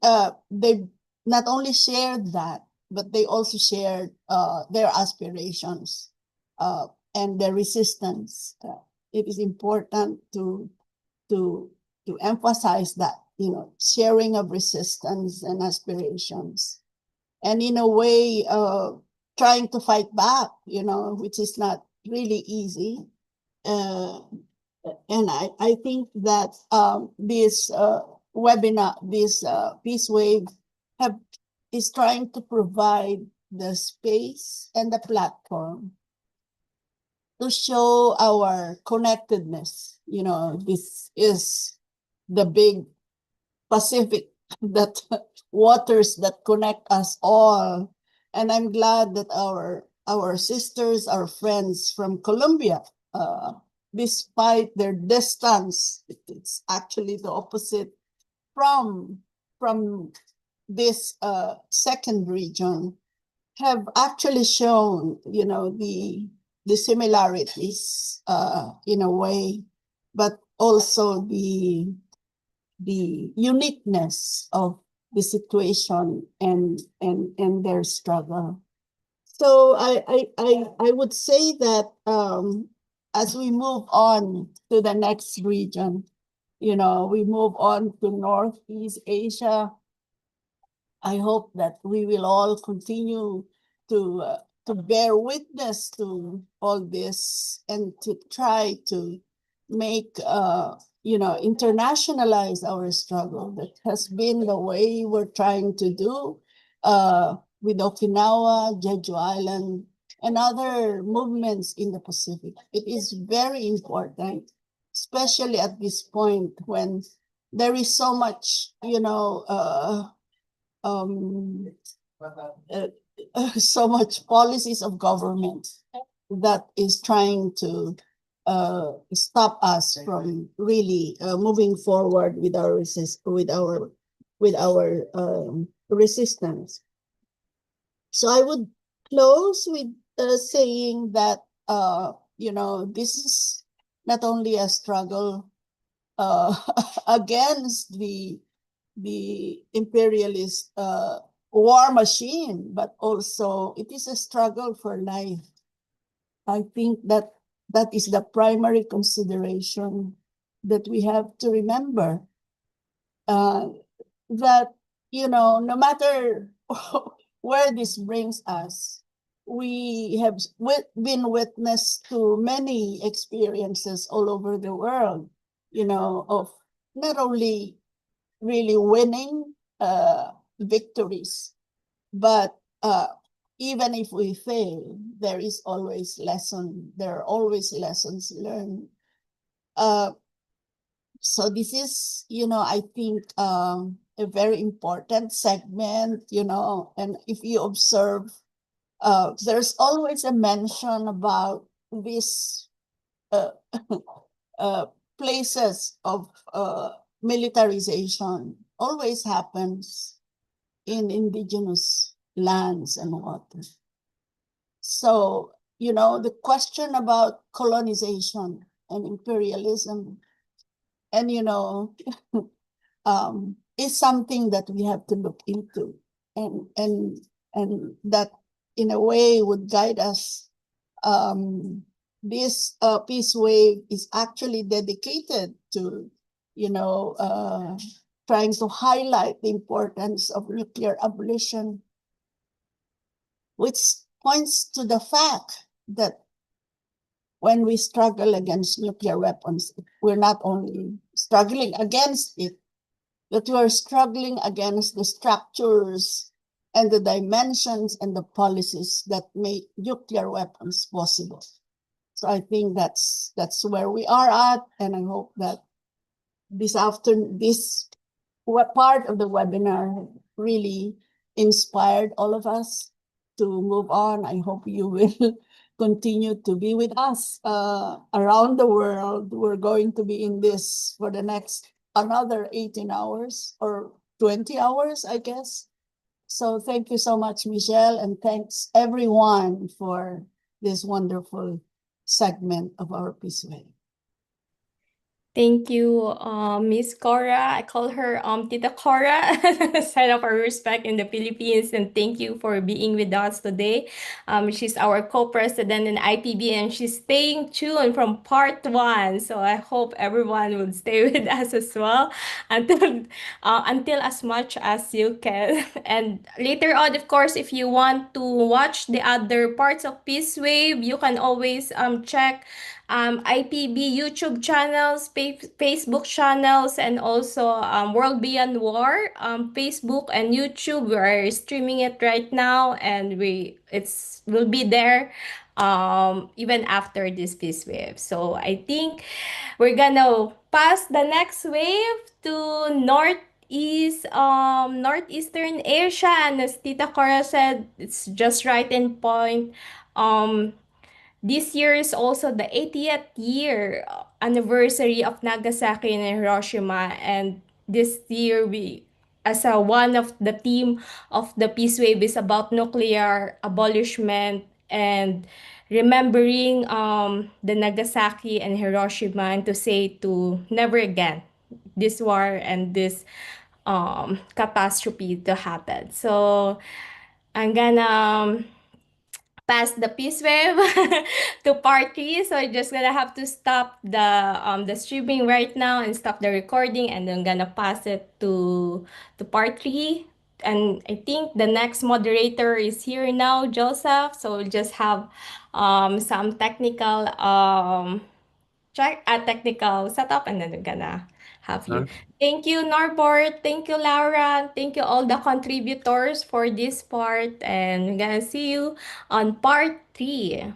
they not only shared that, but they also shared their aspirations and their resistance. It is important to emphasize that, sharing of resistance and aspirations. And in a way, trying to fight back, which is not really easy. And I think that this webinar, this Peace Wave is trying to provide the space and the platform to show our connectedness. This is the big Pacific that waters that connect us all. And I'm glad that our sisters, our friends from Colombia, despite their distance, it's actually the opposite from this second region, have actually shown, the similarities in a way, but also the uniqueness of the situation and their struggle. So I would say that as we move on to the next region, we move on to Northeast Asia. I hope that we will all continue to bear witness to all this and to try to make internationalize our struggle. That has been the way we're trying to do with Okinawa, Jeju Island, and other movements in the Pacific. It is very important, especially at this point when there is so much, so much policies of government that is trying to stop us from really moving forward with our resistance. So I would close with saying that this is not only a struggle against the imperialist war machine, but also it is a struggle for life. I think that that is the primary consideration that we have to remember. That, no matter where this brings us, we have been witness to many experiences all over the world, of not only really winning victories, but even if we fail, there are always lessons learned. So this is, I think, a very important segment, and if you observe, there's always a mention about these places of militarization. Always happens in indigenous lands and water. So, the question about colonization and imperialism, and is something that we have to look into, and that in a way would guide us. This peace wave is actually dedicated to, trying to highlight the importance of nuclear abolition, which points to the fact that when we struggle against nuclear weapons, we're not only struggling against it, but we're struggling against the structures and the dimensions and the policies that make nuclear weapons possible. So I think that's where we are at, and I hope that this part of the webinar really inspired all of us to move on. I hope you will continue to be with us around the world. We're going to be in this for the next another 18 hours or 20 hours, I guess. So thank you so much, Michelle, and thanks everyone for this wonderful segment of our Peace Wave. Thank you, Miss Cora. I call her Tita Cora, sign of our respect in the Philippines, and thank you for being with us today. She's our co-president in IPB, and she's staying tuned from part 1. So I hope everyone will stay with us as well until as much as you can. And later on, of course, if you want to watch the other parts of Peace Wave, you can always check IPB YouTube channels, Facebook channels, and also World Beyond War, Facebook and YouTube. We are streaming it right now, and will be there even after this Peace Wave. So I think we're gonna pass the next wave to Northeastern Asia, and as Tita Cora said, it's just right in point. This year is also the 80th year anniversary of Nagasaki and Hiroshima, and this year as one of the theme of the Peace Wave is about nuclear abolishment and remembering the Nagasaki and Hiroshima, and to say to never again this war and this catastrophe to happen. So I'm gonna pass the Peace Wave to part 3. So I'm just gonna have to stop the streaming right now and stop the recording, and then gonna pass it to part 3. And I think the next moderator is here now, Joseph. So we'll just have some technical technical setup, and then we're gonna have you. Thank you, Norbert. Thank you, Laura. Thank you, all the contributors for this part. And we're gonna see you on part 3.